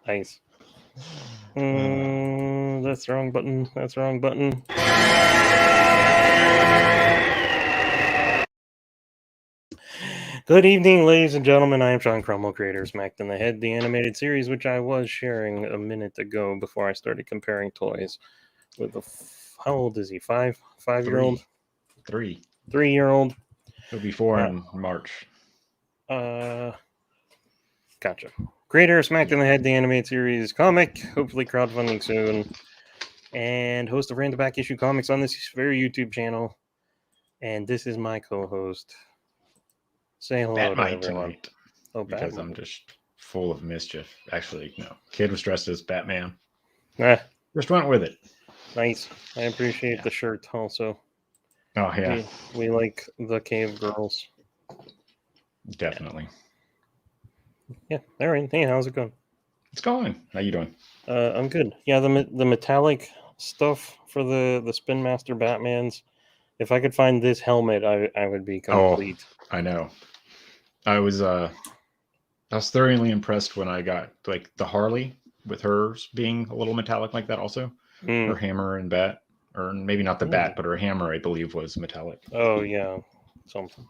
Nice. That's the wrong button. That's the wrong button. Good evening, ladies and gentlemen. I am Sean Cromwell, creator of Smacked in the Head, the animated series, which I was sharing a minute ago before I started comparing toys with a. How old is he? 5-year-old? 3-year-old? He'll be 4 in March. Gotcha. Creator of Smacked in the Head, the animated series comic, hopefully crowdfunding soon, and host of Random Back Issue Comics on this very YouTube channel. And this is my co-host. Say hello to everyone. Tonight. Oh, because I'm just full of mischief. Actually, no. Kid was dressed as Batman. Just went with it. Nice. I appreciate the shirt also. Oh, yeah. We like the cave girls. Definitely. Yeah. All right. Hey, how's it going? It's going. How you doing? I'm good. Yeah, the metallic stuff for the Spin Master Batmans. If I could find this helmet, I would be complete. Oh, I know. I was thoroughly impressed when I got like the Harley with hers being a little metallic like that also. Her hammer and bat. Or maybe not the bat, but her hammer, I believe, was metallic. Oh, yeah. Something.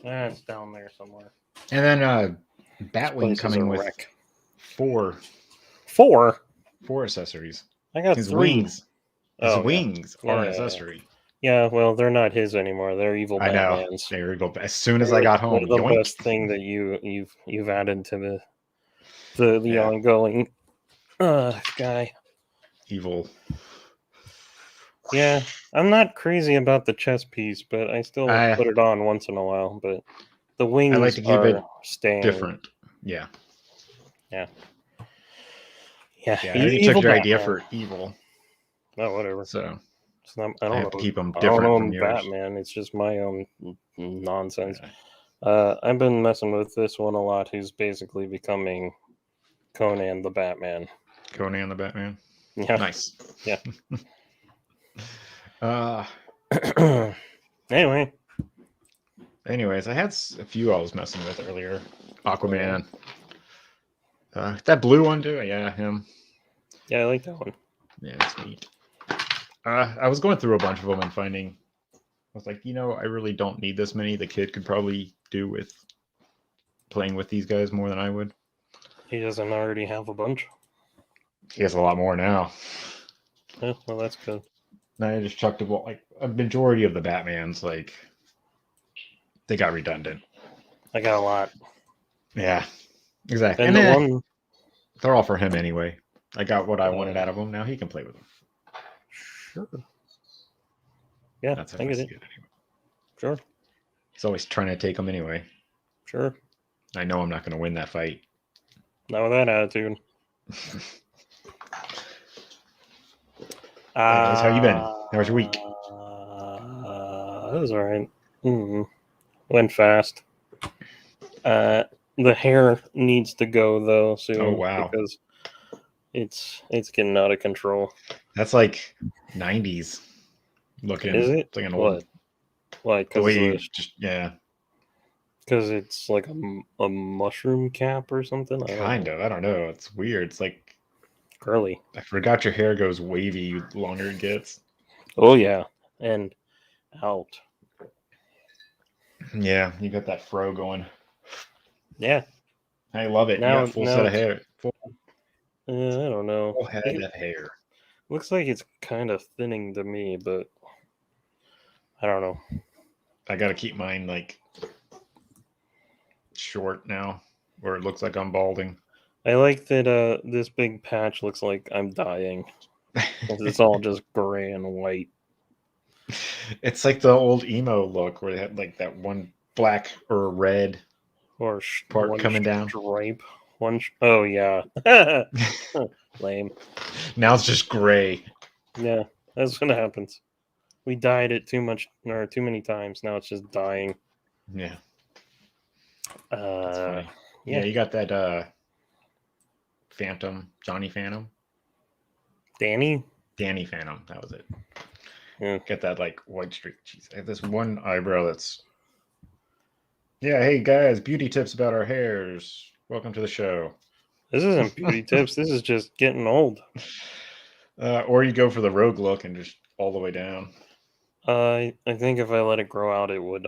It's down there somewhere. And then Batwing coming with four accessories. I got his 3. Wings. His wings are an accessory. Yeah, well, they're not his anymore. They're evil Batmans. There we go. As soon as I got home, the best thing that you've added to the ongoing guy. Evil. Yeah, I'm not crazy about the chest piece, but I still put it on once in a while. But the wings I like to keep it staying different. Yeah. Yeah. Yeah. I already took your idea for evil. Oh, whatever. So I don't have to keep them different from yours. Batman. It's just my own nonsense. I've been messing with this one a lot. Who's basically becoming Conan the Batman. Conan the Batman. Yeah. Nice. Yeah. Anyways, I had a few I was messing with earlier. Aquaman. That blue one too. Yeah, him. Yeah, I like that one. Yeah, it's neat. I was going through a bunch of them and finding. I was like, I really don't need this many. The kid could probably do with playing with these guys more than I would. He doesn't already have a bunch? He has a lot more now. Yeah, well, that's good. I just chucked a majority of the Batmans, they got redundant. I got a lot. Yeah, exactly. And they're all for him anyway. I got what I wanted out of him. Now he can play with them. Sure. Yeah, that's I get it. Anyway. Sure. He's always trying to take them anyway. Sure. I know I'm not going to win that fight. Not with that attitude. Anyways, how you been? How was your week? It was all right. Went fast. The hair needs to go though soon. Oh wow! Because it's getting out of control. That's like 90s looking. Is it? Like an what? Old... Like because Because it's like a mushroom cap or something. Kind of. I don't know. It's weird. It's like curly. I forgot your hair goes wavy the longer it gets. Oh yeah, and out. Yeah, you got that fro going. Yeah, I love it. Now, you got full set of hair. I don't know. Full head of hair. Looks like it's kind of thinning to me, but I don't know. I got to keep mine short now, where it looks like I'm balding. I like that this big patch looks like I'm dying. It's all just gray and white. It's like the old emo look where they had like that one black or red or part coming down. Stripe. Oh yeah. Lame. Now it's just gray. Yeah, that's what happens. We dyed it too many times. Now it's just dying. Yeah. That's funny. Yeah, you got that Phantom, Johnny Phantom. Danny Phantom, that was it. Yeah. Get that white streak. Jeez, I have this one eyebrow that's. Yeah, hey guys, beauty tips about our hairs. Welcome to the show. This isn't beauty tips. This is just getting old. Or you go for the rogue look and just all the way down. I think if I let it grow out, it would.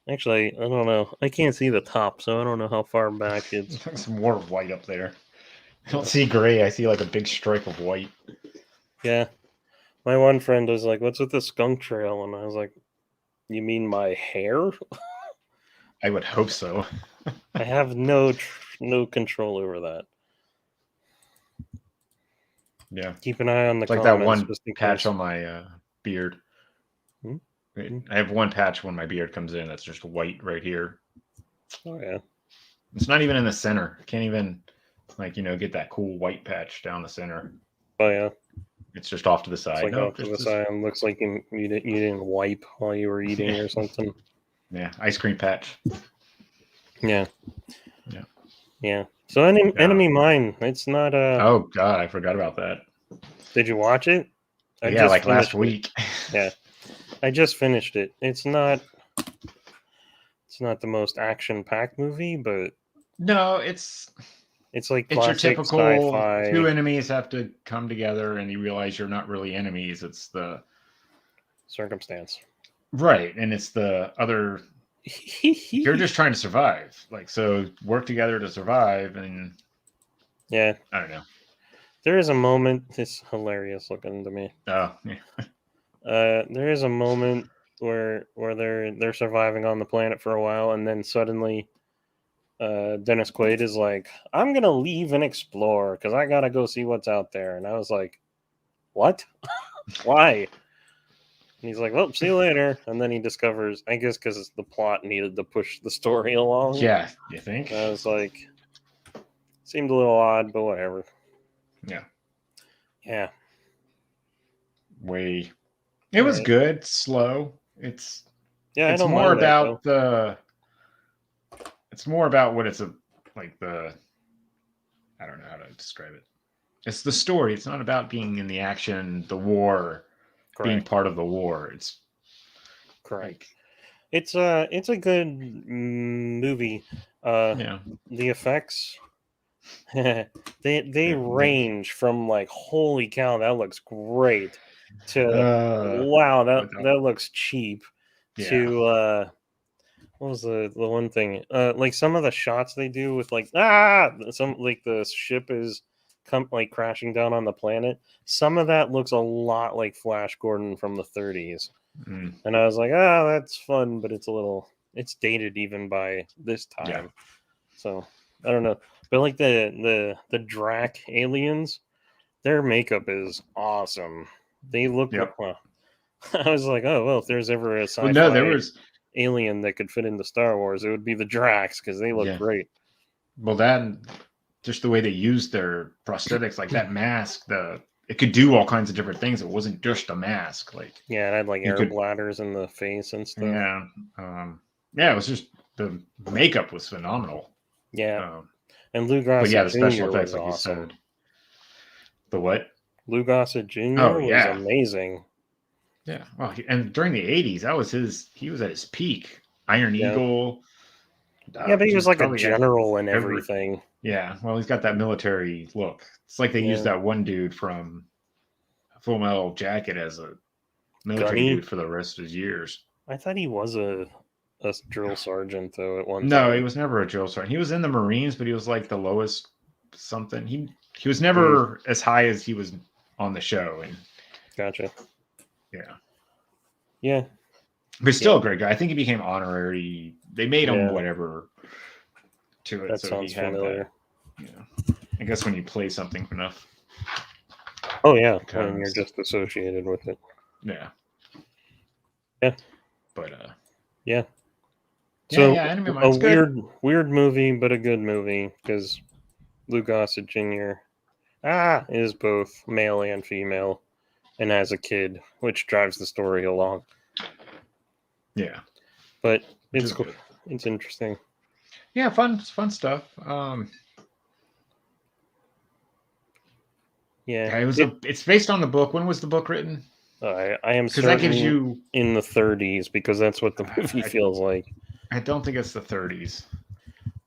Actually, I don't know. I can't see the top, so I don't know how far back it's. Some more white up there. I don't see gray. I see like a big stripe of white. Yeah. My one friend was like, "What's with the skunk trail?" And I was like, "You mean my hair? I would hope so. I have no control over that." Yeah. Keep an eye on the It's like that comments one just in patch case. on my beard. Hmm? Wait, I have one patch when my beard comes in that's just white right here. Oh yeah. It's not even in the center. I can't even get that cool white patch down the center. Oh yeah. It's just off to the It's side. like No, off to the side. It looks like you didn't wipe while you were eating or something. Yeah, ice cream patch. Yeah. Yeah. Yeah. So Enemy Mine. It's not Oh God, I forgot about that. Did you watch it? Yeah, like last week. Yeah. I just finished it. It's not the most action-packed movie, but No, it's like your classic typical sci-fi. two enemies have to come together and you realize you're not really enemies. It's the circumstance. right, and it's the other you're just trying to survive. Like, so work together to survive, and yeah. I don't know. There is a moment, it's hilarious looking to me. Oh, yeah. There is a moment where they're surviving on the planet for a while, and then suddenly Dennis Quaid is like, "I'm gonna leave and explore because I gotta go see what's out there." And I was like, "What? Why?" And he's like, "Well, see you later." And then he discovers, I guess, because the plot needed to push the story along. Yeah, you think? And I was like, seemed a little odd, but whatever. Yeah. Yeah. It was good, slow. It's I don't more mind about that, it's more about what it's like the I don't know how to describe it. It's the story. It's not about being in the action, the war, being part of the war. It's correct. It's a good movie. Yeah. The effects they range from like, holy cow, that looks great, to wow, that looks cheap, to what was the one thing, like some of the shots they do with like some, like the ship is like crashing down on the planet. Some of that looks a lot like Flash Gordon from the 30s. And I was like, that's fun, but it's dated even by this time. Yeah. So I don't know, but like the Drac aliens, their makeup is awesome. They look well. I was like, oh well, if there's ever a sci-fi alien that could fit into Star Wars, it would be the Dracs because they look great. Well, that just the way they used their prosthetics, like that mask, it could do all kinds of different things. It wasn't just a mask. Like, yeah, it had like air bladders in the face and stuff. Yeah. It was just, the makeup was phenomenal. Yeah. And Lou Gossett but yeah, the special Jr. effects, was like awesome. you said. The what? Lou Gossett Jr. was amazing. Yeah. Well, and during the 80s, he was at his peak. Iron Eagle. Yeah, but he was like a general and everything. Yeah, well, he's got that military look. It's like they used that one dude from Full Metal Jacket as a military dude for the rest of his years. I thought he was a drill sergeant, though, at one time. No, he was never a drill sergeant. He was in the Marines, but he was like the lowest something. He was never as high as he was on the show. And gotcha. Yeah. Yeah. But he's still a great guy. I think he became honorary. They made him whatever to it. That sounds familiar. I guess when you play something enough. Oh, yeah. When you're just associated with it. Yeah. Yeah. But, yeah. So, Enemy a weird movie, but a good movie, because Lou Gossett Jr. is both male and female, and has a kid, which drives the story along. Yeah. But it's cool. It's interesting. Yeah, fun stuff. Yeah. It's based on the book. When was the book written? I am certain that gives you in the 30s, because that's what the movie feels like. I don't think it's the 30s.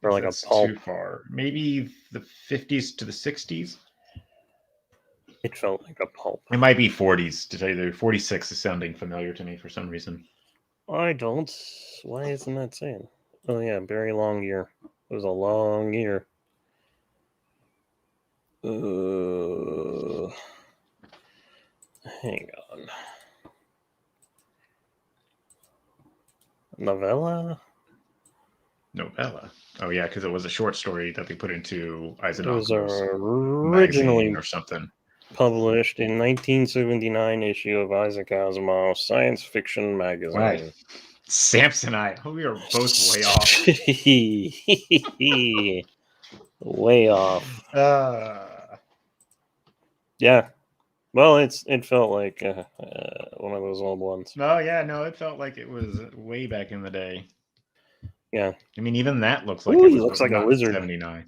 Or like That's a pulp. too far. Maybe the 50s to the 60s. It felt like a pulp. It might be 40s to tell you the 46 is sounding familiar to me for some reason. I don't. Why isn't that saying? Oh yeah, very long year. It was a long year. Hang on. Novella? Novella. Oh yeah, because it was a short story that they put into It was Eisenhower's originally magazine or something. published in 1979 issue of Isaac Asimov's science fiction magazine. Right. Samsonite. We are both way off. Way off. Yeah. Well, it felt like one of those old ones. Oh yeah, no, it felt like it was way back in the day. Yeah. I mean, even that looks like Ooh, it he was looks like a not lizard. 79.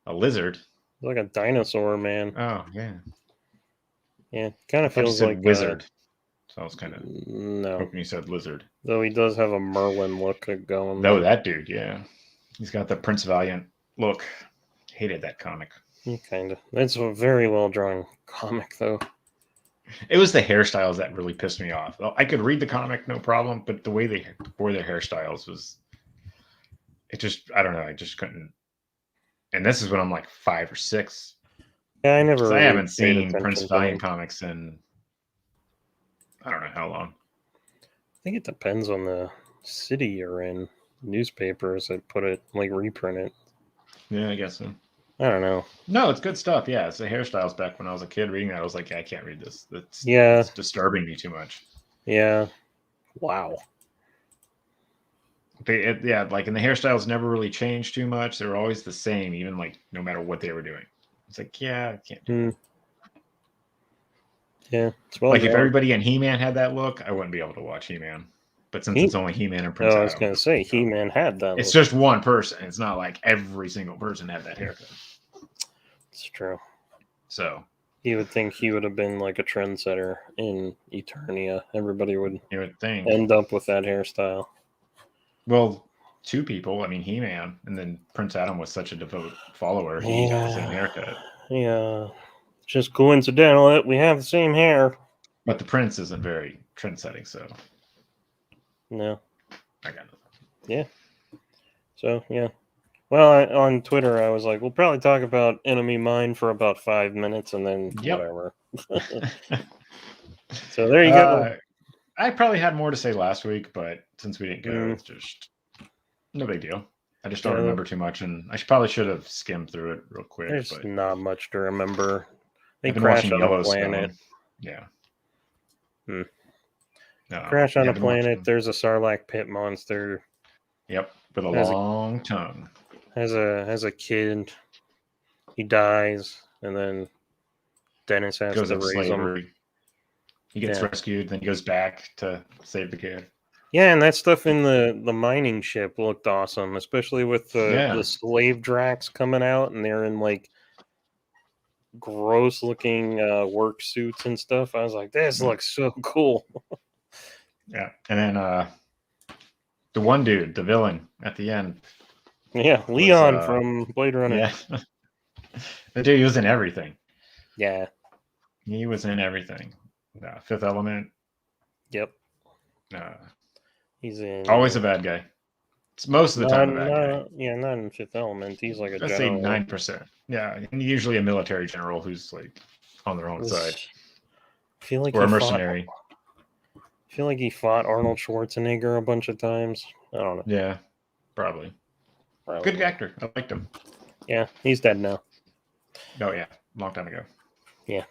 A lizard? Like a dinosaur, man. Oh yeah. Yeah, kind I of thought you feels said like wizard. So I was kind of no. hoping you said lizard. Though he does have a Merlin look going. No, that dude, yeah. He's got the Prince Valiant look. Hated that comic. Kind of. It's a very well drawn comic, though. It was the hairstyles that really pissed me off. I could read the comic, no problem, but the way they wore their hairstyles was, it just, I don't know, I just couldn't. And this is when I'm like 5 or 6. Yeah, I never. I Really haven't paid seen attention Prince to Valiant them. comics in, I don't know how long. I think it depends on the city you're in. Newspapers that put it, like, reprint it. Yeah, I guess so. I don't know. No, it's good stuff. Yeah, it's the hairstyles back when I was a kid reading that. I was like, yeah, I can't read this. Yeah. It's disturbing me too much. Yeah. Wow. Yeah, like, and the hairstyles never really changed too much. They were always the same, even like no matter what they were doing. It's like, yeah, I can't do it. Yeah. It's well like drawn. if everybody in He-Man had that look, I wouldn't be able to watch He-Man. But since it's only He-Man and Prince I was Adam, going to say, He-Man had that it's look. just one person. It's not like every single person had that haircut. It's true. So you would think he would have been like a trendsetter in Eternia. Everybody would think end up with that hairstyle. Well, 2 people. I mean, He-Man, and then Prince Adam was such a devout follower. He had the same haircut. Yeah. Just coincidental that we have the same hair. But the Prince isn't very trend-setting, so. No. I got nothing. Yeah. So, yeah. Well, on Twitter, I was like, we'll probably talk about Enemy Mine for about 5 minutes and then whatever. So there you go. I probably had more to say last week, but since we didn't go, it's just no big deal. I just don't remember too much, and I probably should have skimmed through it real quick. There's not much to remember. They crash on a planet. Yeah. Crash on a planet. There's a Sarlacc pit monster. Yep, with a long tongue. Has a kid. He dies, and then Dennis has to raise him. He gets rescued, then he goes back to save the kid. Yeah, and that stuff in the mining ship looked awesome, especially with the slave Dracs coming out, and they're in like gross looking work suits and stuff. I was like, this looks so cool. Yeah, and then the one dude, the villain at the end. Yeah, Leon from Blade Runner. Yeah, the dude was in everything. Yeah, he was in everything. Fifth Element. Yep. He's in always a bad guy. It's most of the time a bad guy. Yeah, not in Fifth Element. He's like a Let's general. say 9%. Yeah, and usually a military general who's like on their own side. I feel like or a mercenary. I feel like he fought Arnold Schwarzenegger a bunch of times. I don't know. Yeah, probably. Good actor. I liked him. Yeah, he's dead now. Oh yeah, long time ago. Yeah.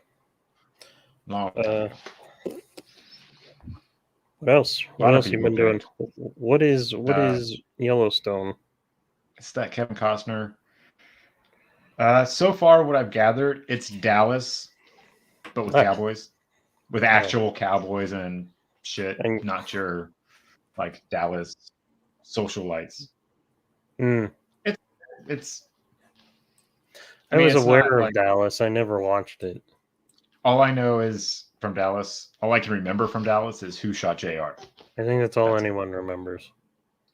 Long time ago. What else? What else you been doing? What is Yellowstone? It's that Kevin Costner. So far, what I've gathered, it's Dallas, but with cowboys, with actual cowboys and shit. Not your like Dallas socialites. It's. I was aware of Dallas. I never watched it. All I know is from Dallas. All I can remember from Dallas is Who Shot JR. I think that's all anyone remembers.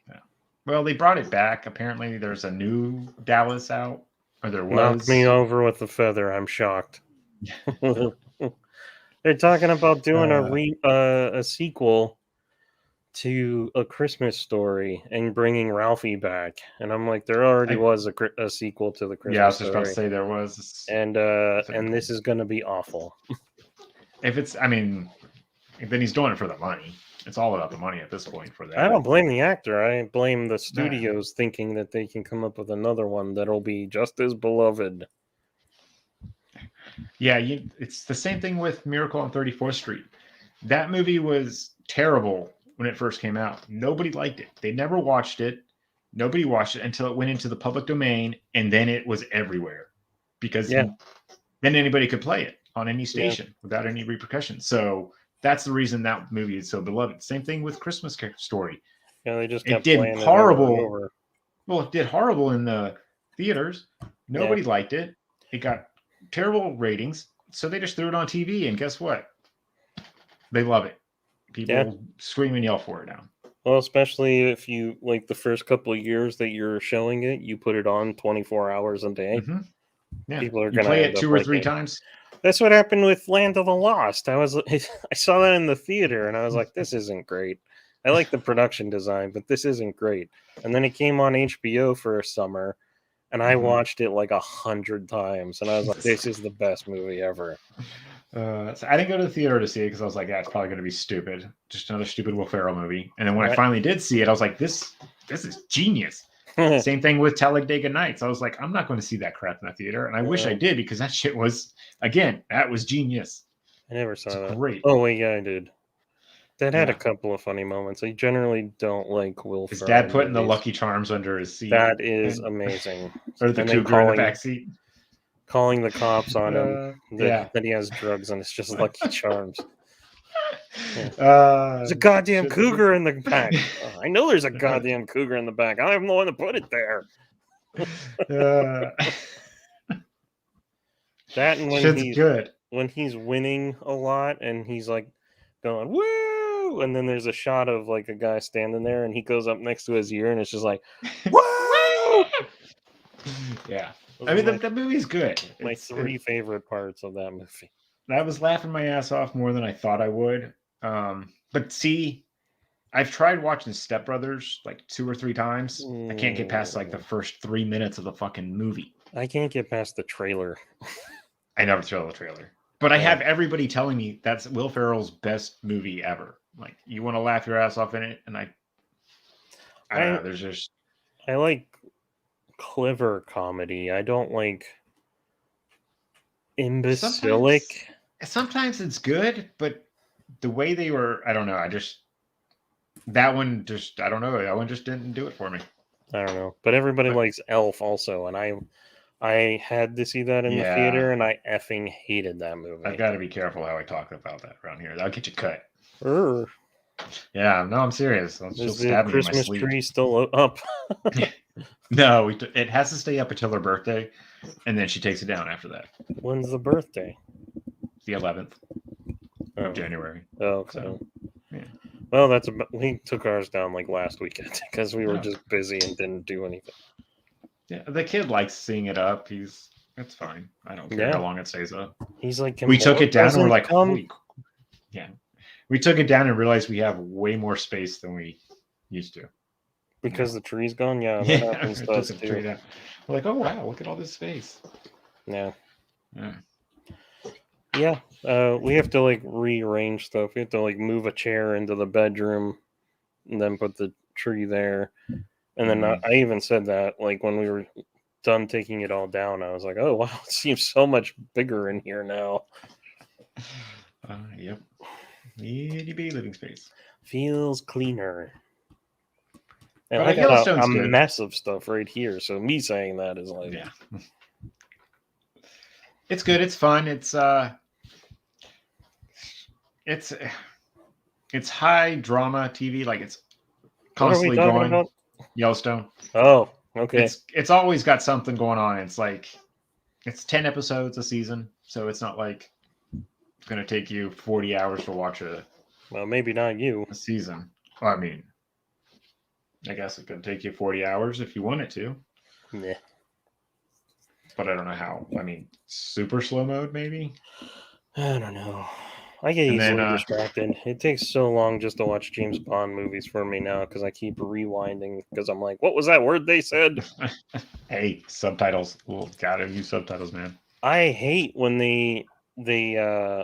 Yeah. Well, they brought it back. Apparently, there's a new Dallas out, or there Knocked me was. over with a feather. I'm shocked. They're talking about doing a sequel to A Christmas Story and bringing Ralphie back, and I'm like, there already was a sequel to the Christmas Yeah, I was just about to Story, say there was. and this is going to be awful. If it's, I mean, then he's doing it for the money. It's all about the money at this point for that. I don't blame the actor. I blame the studios thinking that they can come up with another one that'll be just as beloved. Yeah, it's the same thing with Miracle on 34th Street. That movie was terrible when it first came out. Nobody liked it. They never watched it. Nobody watched it until it went into the public domain, and then it was everywhere because then anybody could play it on any station without any repercussions. So that's the reason that movie is so beloved. Same thing with Christmas Story. Yeah, they just it did horrible. Well, it did horrible in the theaters. Nobody liked it. It got terrible ratings, so they just threw it on TV, and guess what? They love it. People scream and yell for it now. Well, especially if you like the first couple of years that you're showing it, you put it on 24 hours a day. Mm-hmm. Yeah. People are going to play it 2 or 3 times. That's what happened with Land of the Lost. I saw that in the theater, and I was like, this isn't great. I like the production design, but this isn't great. And then it came on HBO for a summer, and I watched it like 100 times, and I was like, this is the best movie ever. So I didn't go to the theater to see it because I was like, yeah, it's probably going to be stupid. Just another stupid Will Ferrell movie. And then when I finally did see it, I was like, this is genius. Same thing with Talladega Nights. I was like, I'm not going to see that crap in the theater. And I wish I did because that shit was, again, that was genius. I never saw that. Great. Oh, wait, yeah, I did. That had a couple of funny moments. I generally don't like Will Ferrell. His dad putting the Lucky Charms under his seat. That is amazing. Or the cougar in the back seat. Calling the cops on him that he has drugs and it's just Lucky Charms. There's a goddamn cougar in the back. I know there's a goddamn cougar in the back. I'm the one that put it there. That and when he's winning a lot and he's like going woo, and then there's a shot of like a guy standing there and he goes up next to his ear and it's just like woo. Yeah. I mean, the movie's good. My 3 favorite parts of that movie. I was laughing my ass off more than I thought I would. But see, I've tried watching Step Brothers like 2 or 3 times. I can't get past like the first 3 minutes of the fucking movie. I can't get past the trailer. I never saw the trailer. But I have everybody telling me that's Will Ferrell's best movie ever. Like, you want to laugh your ass off in it? And I don't know. There's just... I like clever comedy. I don't like imbecilic. Sometimes it's good, but the way they were, I don't know. I don't know. That one just didn't do it for me. I don't know. But everybody likes Elf also, and I had to see that in the theater, and I effing hated that movie. I've got to be careful how I talk about that around here. That'll get you cut. Yeah, no, I'm serious. Is the Christmas tree still up? No, it has to stay up until her birthday, and then she takes it down after that. When's the birthday? The 11th of January. Oh, okay. So, yeah. Well, we took ours down like last weekend because we were just busy and didn't do anything. Yeah, the kid likes seeing it up. It's fine. I don't care how long it stays up. He's like, we took it down and we're like, holy. Yeah. We took it down and realized we have way more space than we used to. Because the tree's gone? Yeah, that happens to us too. We're like, oh, wow, look at all this space. Yeah. Yeah. We have to like rearrange stuff. We have to like move a chair into the bedroom and then put the tree there. And then I even said that like when we were done taking it all down, I was like, oh, wow, it seems so much bigger in here now. Yep. Itty bitty living space. Feels cleaner. And I got a mess of stuff right here. So me saying that is like... Yeah. It's good. It's fun. It's high drama TV. Like it's constantly going. About? Yellowstone. Oh, okay. It's always got something going on. It's like it's 10 episodes a season. So it's not like it's going to take you 40 hours to watch well, maybe not you. A season. Well, I mean... I guess it could take you 40 hours if you want it to, Nah. but I don't know how. I mean, super slow mode, maybe? I don't know. I get And then, easily distracted. It takes so long just to watch James Bond movies for me now because I keep rewinding because I'm like, what was that word they said? hey, subtitles. Well, gotta use subtitles, man. I hate when they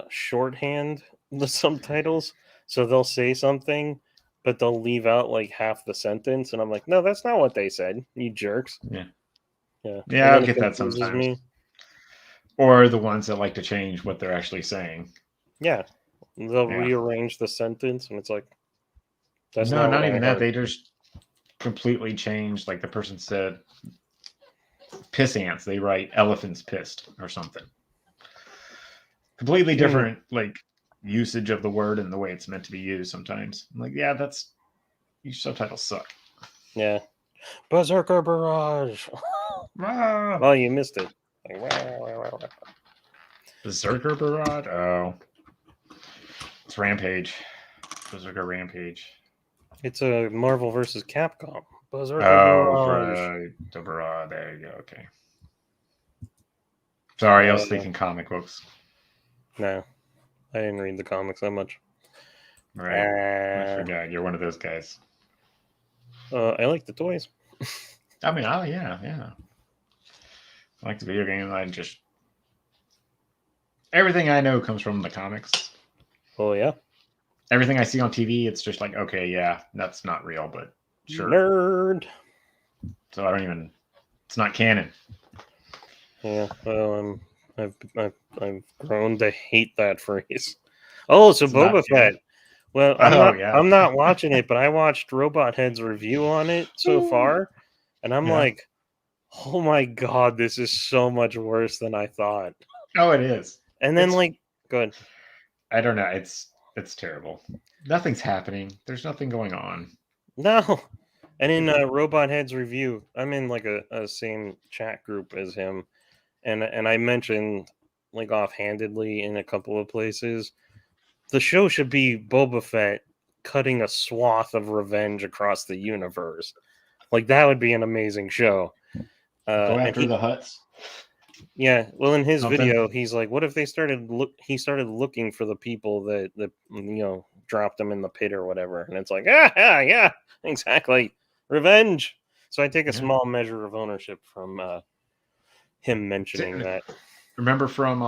shorthand the subtitles, so they'll say something, but they'll leave out like half the sentence, and I'm like, no, that's not what they said, you jerks. Yeah. Yeah, Yeah, and I'll then it get that confuses sometimes. me. Or the ones that like to change what they're actually saying. Yeah, they'll Yeah. rearrange the sentence, and it's like, that's No, not what not I even that. heard. They just completely changed. Like the person said, piss ants. They write elephants pissed or something. Completely different, like usage of the word and the way it's meant to be used. Sometimes I'm like, yeah, that's your subtitles suck. Yeah, Berserker Barrage. Ah, Oh, you missed it. Berserker Barrage. Oh, it's Rampage. Berserker Rampage. It's a Marvel versus Capcom. Berserker Oh, Barrage. right. The Barrage. There you go. Okay. Sorry, I was Uh, thinking comic books. no, I didn't read the comics that much. Right. I forgot. You're one of those guys. I like the toys. I mean, oh yeah, yeah. I like the video game. I just everything I know comes from the comics. Oh yeah, Everything I see on TV, it's just like, okay, yeah, that's not real, but sure. nerd. So I don't even. It's not canon. Yeah, well, I've grown to hate that phrase. Oh, so It's not Boba canon. Fett. Well, Oh yeah. I'm not watching it, but I watched Robot Head's review on it so far, and I'm Yeah. like, oh my god, this is so much worse than I thought. Oh, it is. And then It's. like, good. I don't know. It's terrible. Nothing's happening. There's nothing going on. No. And in Robot Head's review, I'm in like a same chat group as him, and I mentioned like offhandedly in a couple of places, the show should be Boba Fett cutting a swath of revenge across the universe. Like that would be an amazing show. Go And after the Huts. yeah, well, in his Something. video, he's like, "What if they started He started looking for the people that dropped him in the pit or whatever." And it's like, yeah, exactly, revenge. So I take a Yeah. small measure of ownership from him mentioning that. Remember from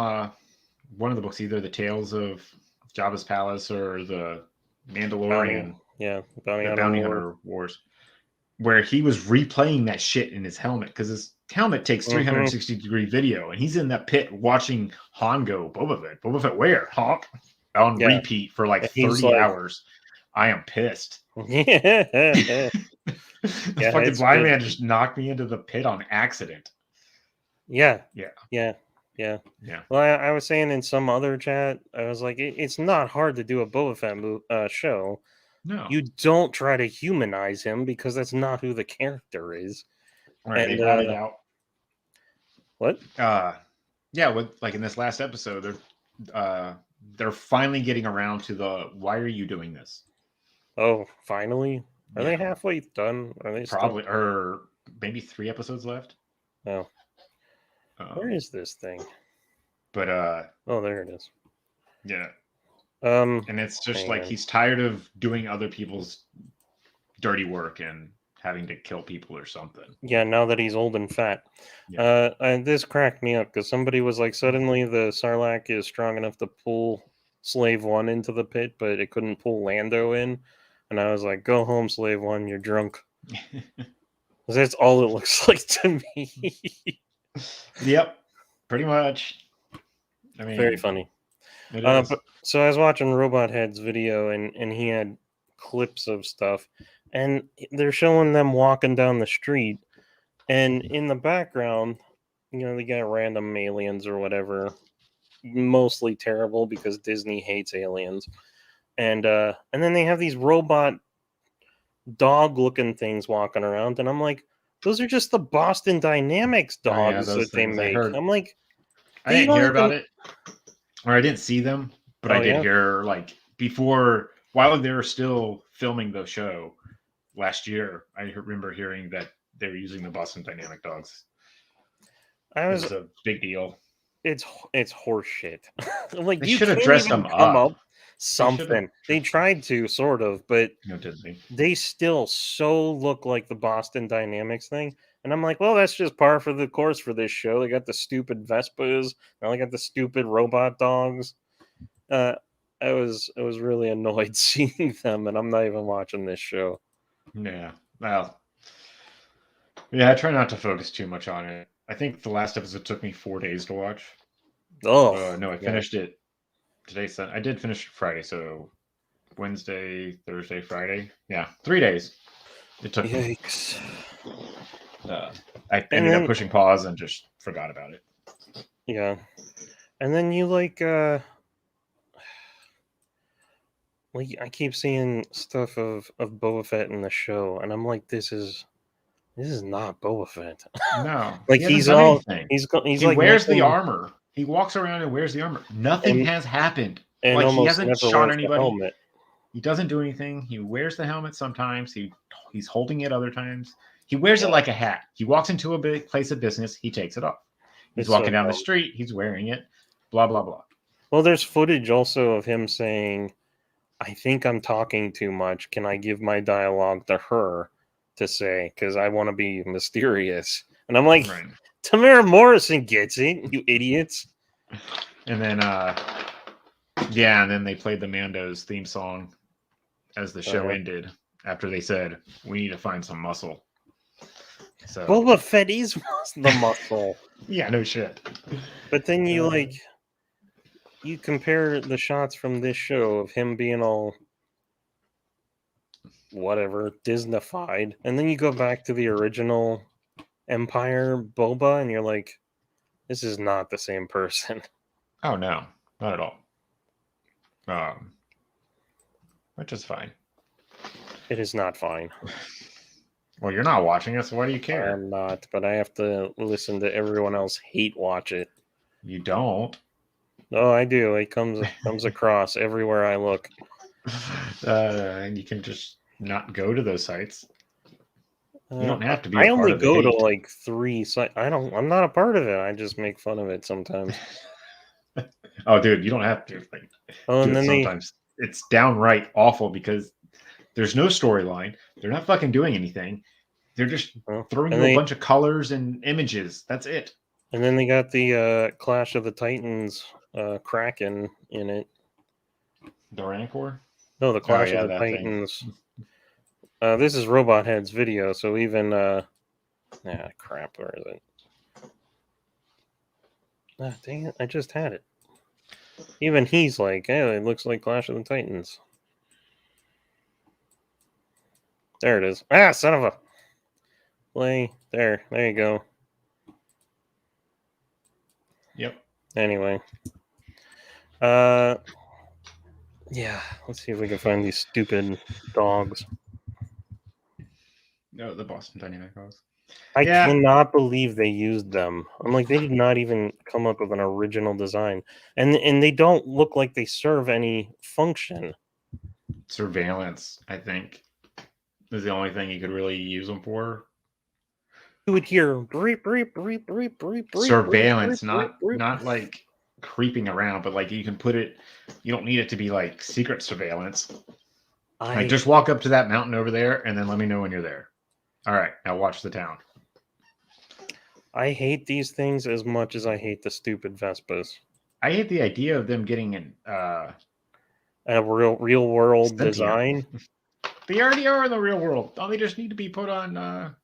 one of the books, either the Tales of Jabba's Palace or the Mandalorian, Bounty the Hunter Bounty War. Hunter Wars, where he was replaying that shit in his helmet because his helmet takes 360-degree video, and he's in that pit watching Han go, Boba Fett. Boba Fett where? Honk. On Yeah. repeat for like And he's 30 like- hours. I am pissed. Yeah, The fucking it's blind good. man just knocked me into the pit on accident. yeah. Yeah. Well, I was saying in some other chat, I was like, it's not hard to do a Boba Fett show. No. You don't try to humanize him because that's not who the character is. Right, And they added out. What? Yeah, with like in this last episode, they're finally getting around to the why are you doing this? Oh, finally? Are Yeah. they halfway done? Are they Probably, or maybe 3 episodes left. Oh. Where is this thing? But oh, there it is. Yeah. And it's just hang like on. he's tired of doing other people's dirty work and having to kill people or something. Yeah, now that he's old and fat. Yeah. And this cracked me up because somebody was like, suddenly the Sarlacc is strong enough to pull Slave One into the pit, but it couldn't pull Lando in. And I was like, go home, Slave One, you're drunk. That's all it looks like to me. Yep, pretty much. I mean, Very funny. It is. So I was watching Robot Head's video, and he had clips of stuff, and they're showing them walking down the street, and in the background, they got random aliens or whatever, mostly terrible because Disney hates aliens, and then they have these robot dog-looking things walking around, and I'm like, those are just the Boston Dynamics dogs those that they things I make. heard. I'm like, I didn't hear about it, or I didn't see them, but I did hear like before, while they were still filming the show, last year, I remember hearing that they were using the Boston Dynamic dogs. I It was was a big deal. it's horseshit. Like They you should have can't dressed even them come up. up something. They tried to sort of, but No, didn't they? they still so look like the Boston Dynamics thing. And I'm like, well, that's just par for the course for this show. They got the stupid Vespas, now they got the stupid robot dogs. Uh, I was really annoyed seeing them, and I'm not even watching this show. Yeah. Well, yeah, I try not to focus too much on it. I think the last episode took me 4 days to watch. Oh No, I yeah. finished it today. I did finish Friday, so Wednesday, Thursday, Friday. Yeah, 3 days. It took me. Yikes. I And ended up then pushing pause and just forgot about it. yeah. And then you like I keep seeing stuff of Boba Fett in the show, and I'm like, this is not Boba Fett. No, Like he hasn't he's done all anything. he's He like wears the missing armor. He walks around and wears the armor. Nothing and has happened. and Like he almost hasn't never shot wears the anybody. helmet. He doesn't do anything. He wears the helmet sometimes. He's holding it other times. He wears it Yeah. like a hat. He walks into a big place of business. He takes it off. He's It's so walking down the dumb. street. He's wearing it. Blah blah blah. Well, there's footage also of him saying, I think I'm talking too much. Can I give my dialogue to her to say? Because I want to be mysterious. And I'm like, Right. Tamara Morrison gets it, you idiots. And then yeah, and then they played the Mando's theme song as the show ended after they said, we need to find some muscle. So Boba Fett is the muscle. yeah, no shit. But then you compare the shots from this show of him being all whatever, Disneyfied, and then you go back to the original Empire Boba, and you're like, this is not the same person. Oh no, not at all. Which is fine. It is not fine. Well, you're not watching it, so why do you care? I'm not, but I have to listen to everyone else hate watch it. You don't. Oh, I do. It comes across everywhere I look. And you can just not go to those sites. You don't have to be. I a part only of the go to hate. like 3 sites. I'm not a part of it. I just make fun of it sometimes. Oh, dude, you don't have to. Like, Oh, and then sometimes it's downright awful because there's no storyline. They're not fucking doing anything. They're just throwing you a bunch of colors and images. That's it. And then they got the Clash of the Titans Kraken in it. The Rancor? No, the Clash yeah, of the that thing. Titans. This is Robot Head's video, so even crap, where is it? Ah, dang it, I just had it. Even he's like, hey, it looks like Clash of the Titans. There it is. Ah, son of a play. There you go. Yep. Anyway. Yeah, let's see if we can find these stupid dogs. No, the Boston Dynamic dogs. I cannot believe they used them. I'm like, they did not even come up with an original design. And they don't look like they serve any function. Surveillance, I think, is the only thing you could really use them for. You would hear breep, breep, breep, breep, breep, breep. Surveillance, breep, breep, not like creeping around, but like you can put it, you don't need it to be like secret surveillance. Like just walk up to that mountain over there and then let me know when you're there. All right, now watch the town. I hate these things as much as I hate the stupid Vespas. I hate the idea of them getting a real world sentient design. They already are in the real world. Oh, they just need to be put on.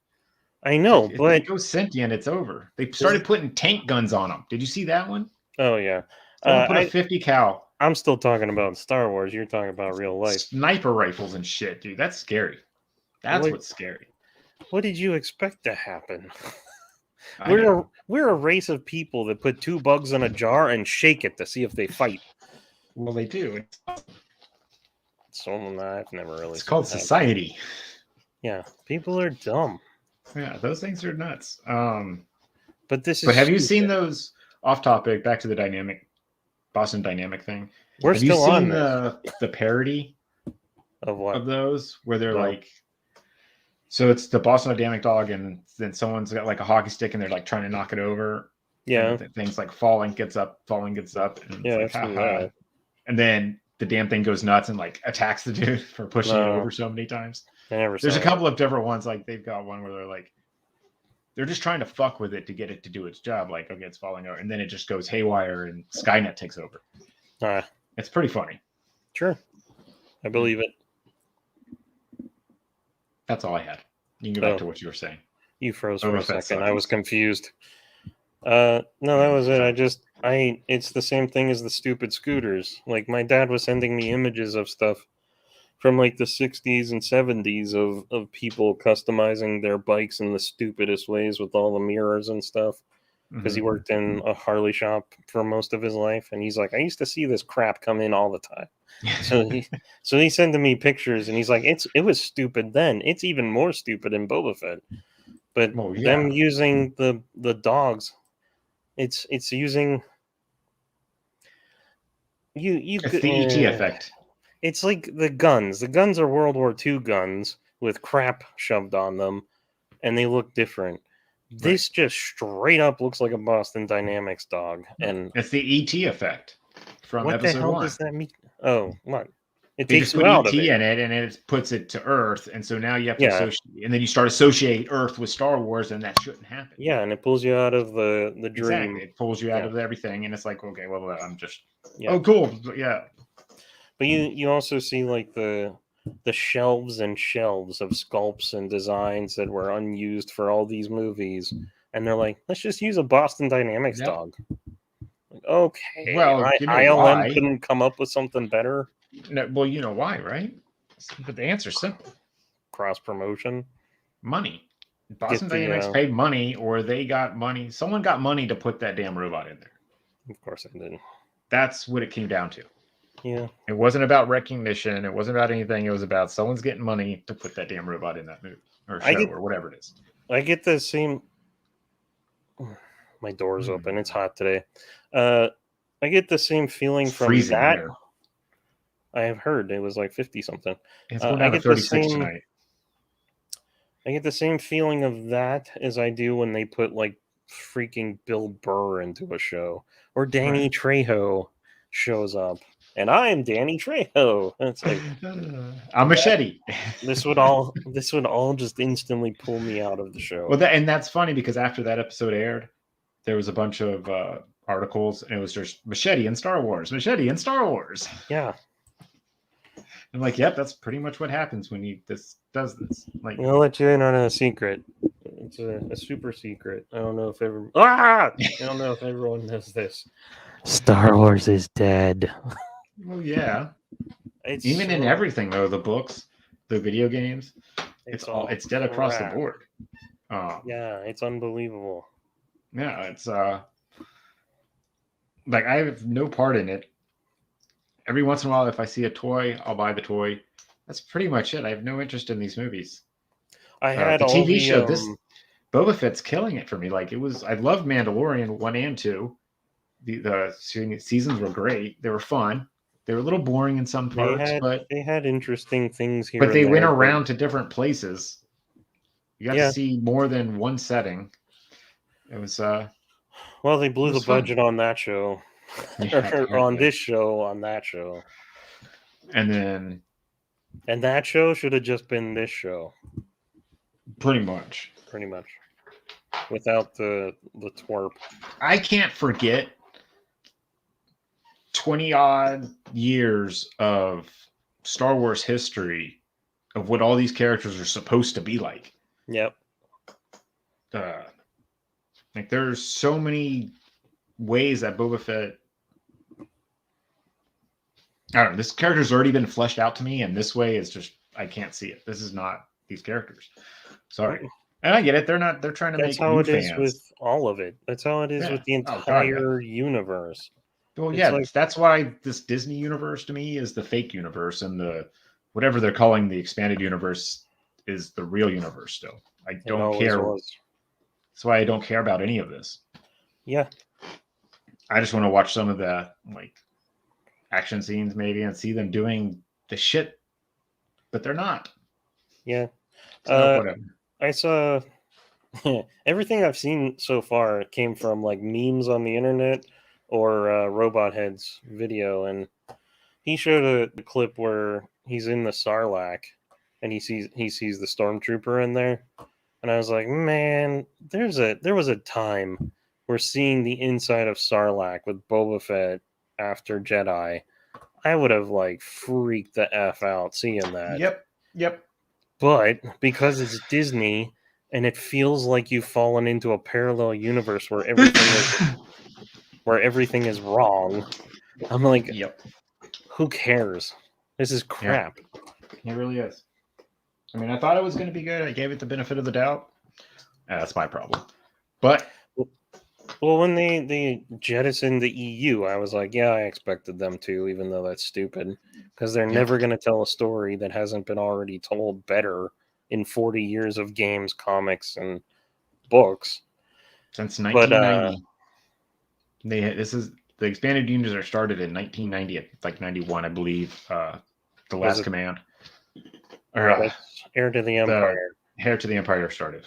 I know, if but they go sentient, it's over. They started putting tank guns on them. Did you see that one? Oh yeah, put a 50 cal. I'm still talking about Star Wars. You're talking about real life. Sniper rifles and shit, dude. That's scary. That's what's scary. What did you expect to happen? We're a race of people that put 2 bugs in a jar and shake it to see if they fight. Well, they do. So I've never really. It's called society. Yeah, people are dumb. Yeah, those things are nuts. But this is. But have you seen those? Off topic, back to the Boston Dynamic thing. We're still on the parody of what? of those where they're like So it's the Boston Dynamic dog, and then someone's got like a hockey stick, and they're like trying to knock it over. Yeah, And the thing's like falling, gets up, falling, gets up, and it's yeah, like I've seen haha. that. And then the damn thing goes nuts and like attacks the dude for pushing it No, over so many times. I never There's saw a it. couple of different ones. Like they've got one where they're just trying to fuck with it to get it to do its job. Like, okay, it's falling over, and then it just goes haywire, and Skynet takes over. It's pretty funny. Sure, I believe it. That's all I had. You can go back to what you were saying. You froze for Boba a Fett second. sucks. I was confused. No, that was it. It's the same thing as the stupid scooters. Like my dad was sending me images of stuff from like the 60s and 70s of people customizing their bikes in the stupidest ways with all the mirrors and stuff. Because he worked in a Harley shop for most of his life, and he's like, I used to see this crap come in all the time. So he's sending me pictures, and he's like, it was stupid then. It's even more stupid in Boba Fett. But them using the dogs, it's using It's the ET effect. It's like the guns. The guns are World War II guns with crap shoved on them, and they look different. This just straight up looks like a Boston Dynamics dog, and it's the ET effect from what episode the hell 1. does that mean? Oh, what? It They takes just you put out ET of it. in it, and it puts it to Earth, and so now you have to associate, and then you start associate Earth with Star Wars, and that shouldn't happen. Yeah, and it pulls you out of the dream. Exactly. It pulls you out of everything, and it's like, okay, well, I'm just oh cool, yeah. But you also see like the shelves and shelves of sculpts and designs that were unused for all these movies, and they're like, let's just use a Boston Dynamics dog. Like, okay, well, ILM couldn't come up with something better. No, well, you know why, right? But the answer's simple: cross promotion, money. Boston Dynamics paid money, or they got money. Someone got money to put that damn robot in there. Of course, they did. That's what it came down to. Yeah. It wasn't about recognition. It wasn't about anything. It was about someone's getting money to put that damn robot in that movie or show or whatever it is. I get the same. My door's open. It's hot today. I get the same feeling from that. Here. I have heard it was like 50 something. It's going down to 36 tonight. I get the same feeling of that as I do when they put like freaking Bill Burr into a show or Danny Trejo shows up. And I'm Danny Trejo. And it's like I'm Machete. This would all just instantly pull me out of the show. Well, and that's funny because after that episode aired, there was a bunch of articles, and it was just Machete and Star Wars, Machete and Star Wars. Yeah. I'm like, yep, that's pretty much what happens when does this. Like, I'll let you in on a secret. It's a super secret. I don't know if everyone knows this. Star Wars is dead. Well, yeah. It's even in everything though, the books, the video games, it's dead across the board. Yeah, it's unbelievable. Yeah, it's like I have no part in it. Every once in a while, if I see a toy, I'll buy the toy. That's pretty much it. I have no interest in these movies. I had the TV show. This Boba Fett's killing it for me. Like I loved Mandalorian 1 and 2. The seasons were great. They were fun. They were a little boring in some parts, but they had interesting things here. But they went around to different places. You got to see more than one setting. It was well, they blew the budget on that show. Or on this show, on that show. And that show should have just been this show. Pretty much. Without the twerp. I can't forget 20 odd years of Star Wars history of what all these characters are supposed to be like. Yep. Like there's so many ways that Boba Fett, I don't know, this character's already been fleshed out to me, and this way is just, I can't see it. This is not these characters. Sorry. And I get it. They're trying to make new fans. That's how it is with all of it. That's how it is with the entire universe. Well, that's why this Disney universe to me is the fake universe, and the whatever they're calling the expanded universe is the real universe still. I don't care. That's why I don't care about any of this. Yeah. I just want to watch some of the like action scenes maybe and see them doing the shit, but they're not. Yeah. So Uh, whatever. I saw everything I've seen so far came from like memes on the internet or Robot Head's video, and he showed a clip where he's in the Sarlacc and he sees the stormtrooper in there, and I was like, man, there was a time where seeing the inside of Sarlacc with Boba Fett after Jedi, I would have like freaked the f out seeing that. Yep. But because it's Disney and it feels like you've fallen into a parallel universe where everything is wrong, I'm like, Yep. who cares? This is crap. It really is. I mean, I thought it was going to be good. I gave it the benefit of the doubt. That's my problem. But Well, when they jettisoned the EU, I was like, yeah, I expected them to, even though that's stupid, because they're never going to tell a story that hasn't been already told better in 40 years of games, comics, and books. since But 1990, the expanded universe are started in 1990, like 91, I believe. The Last Command, or that's Heir to the the Empire. Heir to the Empire started,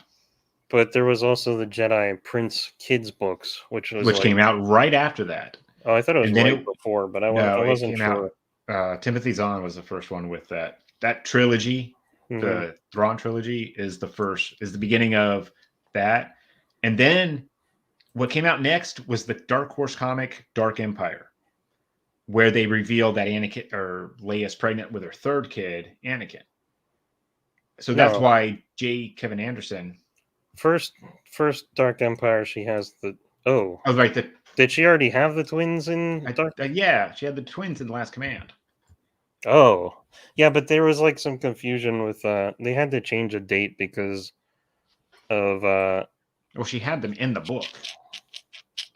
But there was also the Jedi Prince kids books, which came out right after that. Oh, I thought it was And then right before, but I it wasn't came sure. out. Timothy Zahn was the first one with that trilogy. Mhm. The Thrawn trilogy is the beginning of that. And then what came out next was the Dark Horse comic Dark Empire, where they revealed that Anakin or Leia's pregnant with her third kid, Anakin. So that's No. why Kevin Anderson. First Dark Empire, she has the Oh, right. Did she already have the twins in Dark? Yeah, she had the twins in The Last Command. Oh, yeah, but there was like some confusion with they had to change a date because of Well, she had them in the book.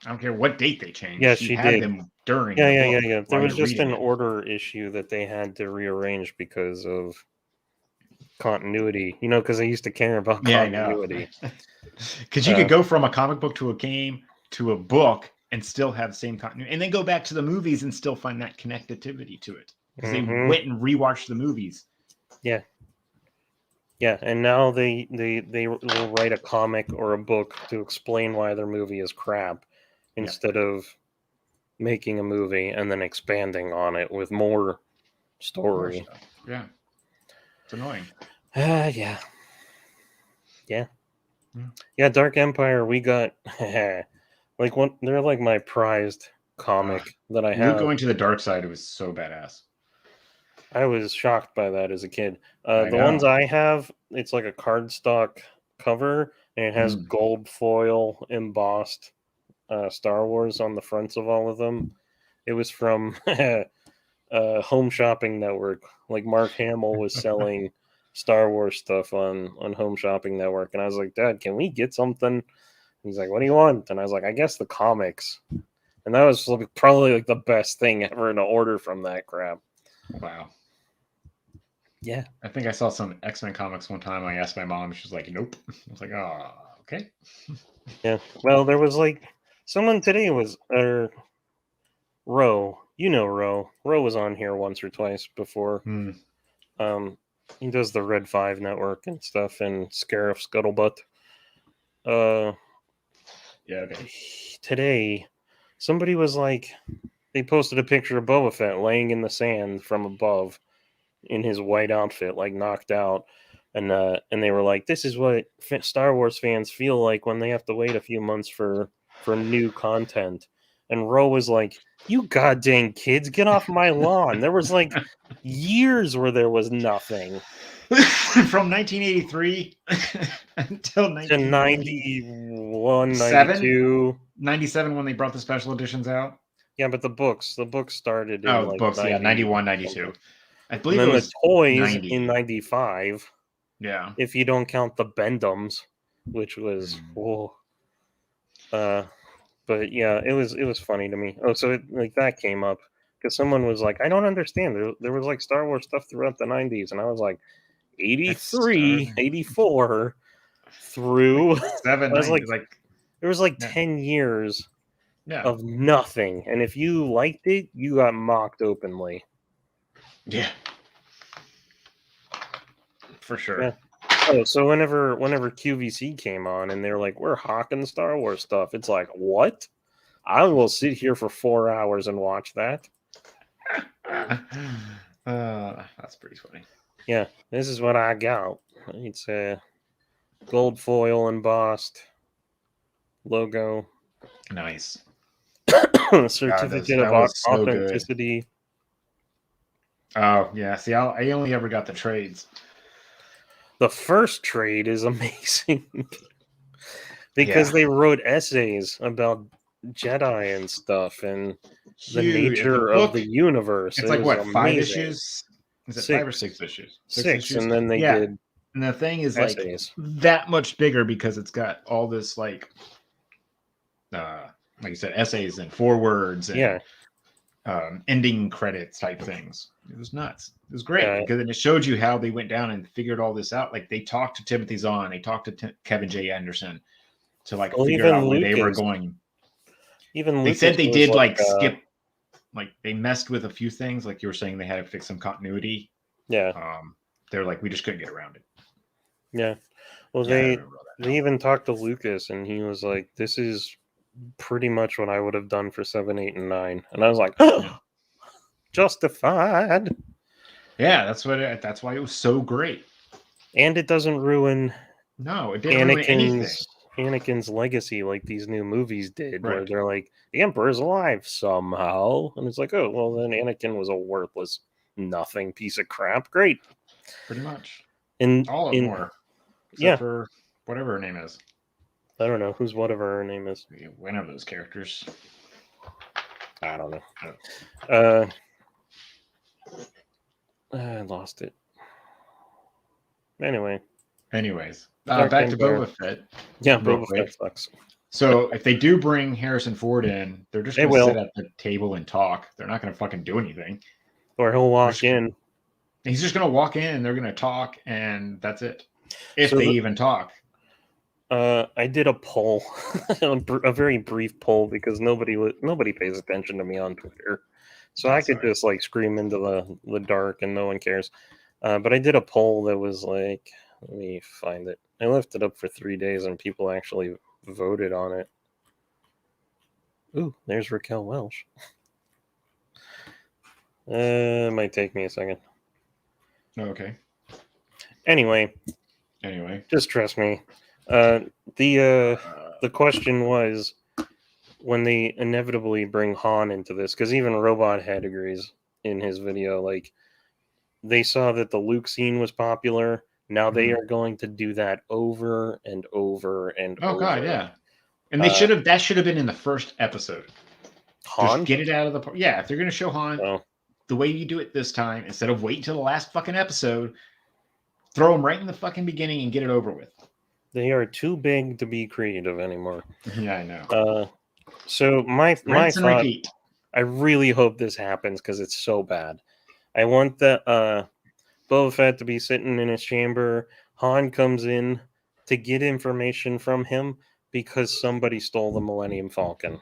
I don't care what date they changed. Yeah, she she had did. them during. Yeah. There There was just an order issue that they had to rearrange because of continuity. Because they used to care about continuity. Because you could go from a comic book to a game to a book and still have the same continuity, and then go back to the movies and still find that connectivity to it because they went and rewatched the movies. Yeah, and now they will write a comic or a book to explain why their movie is crap, instead of making a movie and then expanding on it with more story. Yeah, it's annoying. Yeah. Dark Empire. We got like one. They're like my prized comic that I have. Luke going to the dark side was so badass. I was shocked by that as a kid. The ones I have, it's like a cardstock cover, and it has gold foil embossed Star Wars on the fronts of all of them. It was from Home Shopping Network. Like Mark Hamill was selling Star Wars stuff on Home Shopping Network, and I was like, Dad, can we get something? He's like, what do you want? And I was like, I guess the comics. And that was probably like the best thing ever to order from that crap. Wow. Yeah. I think I saw some X-Men comics one time. I asked my mom. She was like, nope. I was like, oh, okay. Yeah. Well, there was like someone today was Ro. Ro. Ro was on here once or twice before. He does the Red 5 network and stuff, and Scarif Scuttlebutt. Okay. Today, somebody was like, they posted a picture of Boba Fett laying in the sand from above in his white outfit, like knocked out, and they were like, this is what Star Wars fans feel like when they have to wait a few months for new content. And Ro was like, you goddamn kids, get off my lawn. There was like years where there was nothing. From 1983 until 91, 92. 97 when they brought the special editions out. Yeah, but the books started in the books, 91, 92. I believe and then it was the toys 90. in 95. Yeah. If you don't count the Bendums, which was but yeah, it was funny to me. Oh, so that came up because someone was like, I don't understand. There was like Star Wars stuff throughout the 90s, and I was like, 83, 84 through 7. I was like there was 10 years of nothing, and if you liked it, you got mocked openly. Yeah, for sure. Yeah. Oh, so whenever QVC came on and they're like, we're hawking Star Wars stuff, it's like, what? I will sit here for 4 hours and watch that. That's pretty funny. Yeah, this is what I got. It's a gold foil embossed logo. Nice. Certificate that of was so good. authenticity. Oh yeah, see, I only ever got the trades. The first trade is amazing because they wrote essays about Jedi and stuff and the nature of the universe. It's it like was what, amazing. 5 issues? Is it 5 or 6? 6 issues? 6 issues? and then they did. And the thing is essays. like that much bigger because it's got all this like you said, essays and forewords and ending credits type things. It was nuts. It was great because then it showed you how they went down and figured all this out. Like they talked to Timothy Zahn, they talked to Kevin J. Anderson to like figure out where they were going. Even they said they did like skip, like they messed with a few things. Like you were saying, they had to fix some continuity. Yeah. They're like, we just couldn't get around it. Yeah. Well, they even talked to Lucas, and he was like, "This is pretty much what I would have done for 7, 8, and 9." And I was like, "Oh, justified." Yeah, that's why it was so great. And it doesn't ruin. No, it didn't ruin anything. Anakin's legacy, like these new movies did, where they're like, the Emperor's alive somehow, and it's like, oh, well, then Anakin was a worthless, nothing piece of crap. Great. Pretty much. And all of them were. Except for whatever her name is. I don't know who's whatever her name is. One of those characters. I don't know. I lost it. Anyways, back to Boba Fett. Yeah, Boba Fett sucks. So if they do bring Harrison Ford in, they're just going to sit at the table and talk. They're not going to fucking do anything. Or he'll walk in. He's just going to walk in and they're going to talk and that's it. If they even talk. I did a poll, a very brief poll, because nobody pays attention to me on Twitter, so I could just like scream into the dark and no one cares. But I did a poll that was like, let me find it. I left it up for 3 days and people actually voted on it. Ooh, there's Raquel Welch. It might take me a second. Okay. Anyway, just trust me. The question was, when they inevitably bring Han into this, because even Robot Head agrees in his video, like they saw that the Luke scene was popular. Now they are going to do that over and over and over. Oh god, yeah. And they should have. That should have been in the first episode. Han, just get it out of the. Yeah, if they're going to show Han, the way you do it this time, instead of waiting till the last fucking episode, throw him right in the fucking beginning and get it over with. They are too big to be creative anymore. Yeah, I know. So my thought, I really hope this happens because it's so bad. I want the Boba Fett to be sitting in his chamber. Han comes in to get information from him because somebody stole the Millennium Falcon.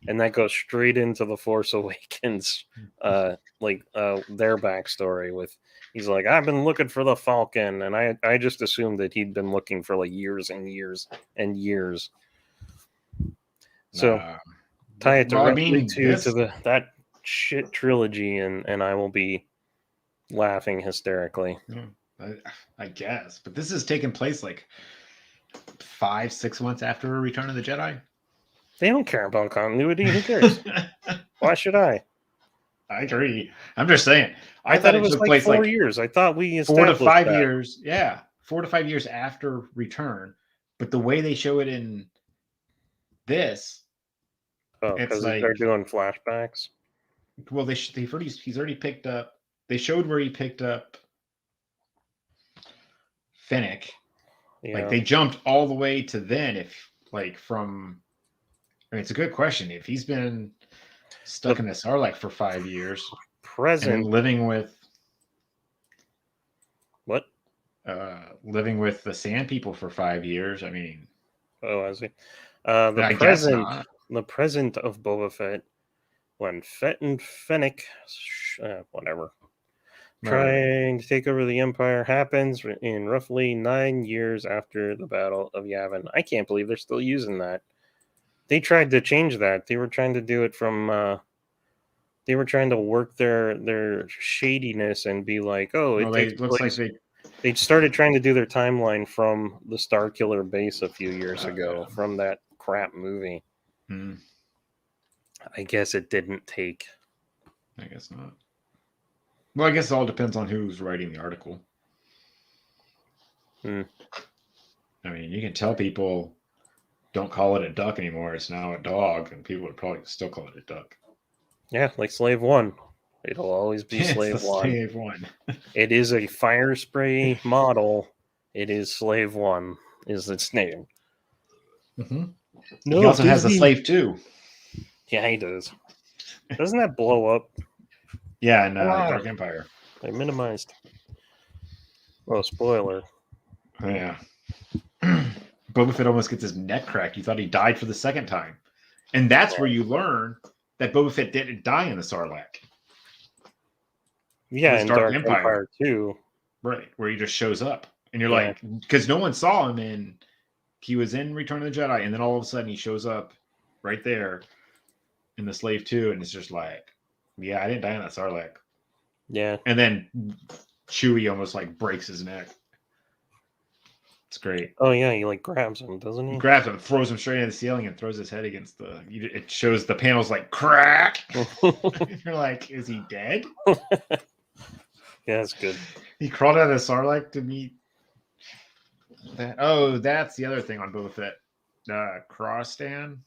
And that goes straight into the Force Awakens, their backstory with, he's like, I've been looking for the Falcon, and I just assumed that he'd been looking for like years and years and years. So tie it directly to that shit trilogy, and I will be laughing hysterically. I guess, but this is taking place like 5-6 months after Return of the Jedi. They don't care about continuity. Who cares? Why should I? I agree. I'm just saying. I thought it was like 4 years. I thought we established 4 to 5 years. Yeah, 4 to 5 years after Return. But the way they show it in this, because they're doing flashbacks. Well, he's already picked up. They showed where he picked up Fennec. Yeah. Like they jumped all the way to then. It's a good question. If he's been stuck in the Sarlacc for 5 years, and living with what? Living with the Sand People for 5 years. I mean, I see. The present of Boba Fett, when Fett and Fennec, whatever, trying to take over the Empire happens in roughly 9 years after the Battle of Yavin. I can't believe they're still using that. They tried to change that. They were trying to do it from. They were trying to work their shadiness and be like, oh, it Well, takes looks place. like They started trying to do their timeline from the Starkiller base a few years ago, from that crap movie. I guess it didn't take. I guess not. Well, I guess it all depends on who's writing the article. Hmm. I mean, you can tell people don't call it a duck anymore. It's now a dog, and people would probably still call it a duck. Yeah, like Slave One. It'll always be Slave It's the One. Slave One. It is a fire spray model. It is Slave One, is its name. Mm-hmm. No, he also has a Slave 2. Yeah, he does. Doesn't that blow up? Yeah, in Dark Empire. They minimized. Oh, spoiler. Yeah. Boba Fett almost gets his neck cracked. You thought he died for the second time. And that's where you learn that Boba Fett didn't die in the Sarlacc. Yeah, in Dark Empire too. Right, where he just shows up. And you're like, because no one saw him in, he was in Return of the Jedi, and then all of a sudden he shows up right there in the Slave 2, and it's just like, yeah, I didn't die in that Sarlacc. Yeah. And then Chewie almost like breaks his neck. It's great. Oh yeah, he like grabs him, doesn't he? He grabs him, throws him straight into the ceiling, and throws his head against the. It shows the panels like crack. You're like, is he dead? Yeah, that's good. He crawled out of the Sarlacc to meet. That. Oh, that's the other thing on Boba Fett. Karstan.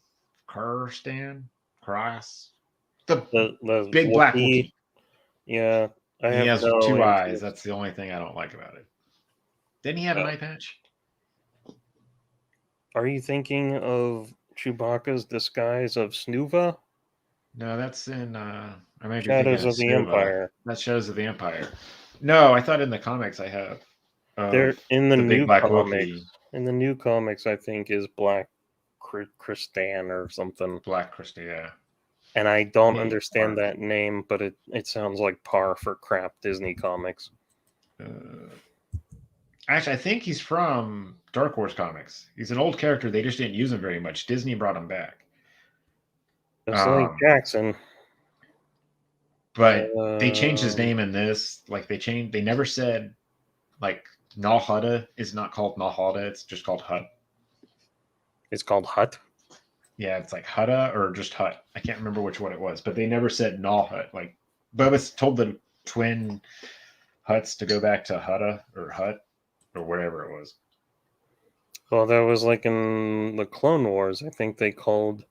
The big black Wookiee. Yeah, he has two eyes. That's the only thing I don't like about it. Didn't he have an eye patch? Are you thinking of Chewbacca's disguise of Snuva? No, that's in Shadows of the Empire. That's Shadows of the Empire. No, I thought in the comics I have. They're in the new comics. In the new comics, I think is Black Krrsantan or something. Black Krrsantan, yeah. And I don't understand that name, but it sounds like par for crap Disney comics. Actually, I think he's from Dark Horse Comics. He's an old character. They just didn't use him very much. Disney brought him back. Just like Jackson. But they changed his name in this. Like they never said like Nal Hutta is not called Nal Hutta. It's just called Hut. It's called Hut? Yeah, it's like Hutta or just Hut. I can't remember which one it was, but they never said Nal Hut. Like Boba's told the twin Huts to go back to Hutta or Hut or wherever it was. Well, that was like in the Clone Wars. I think they called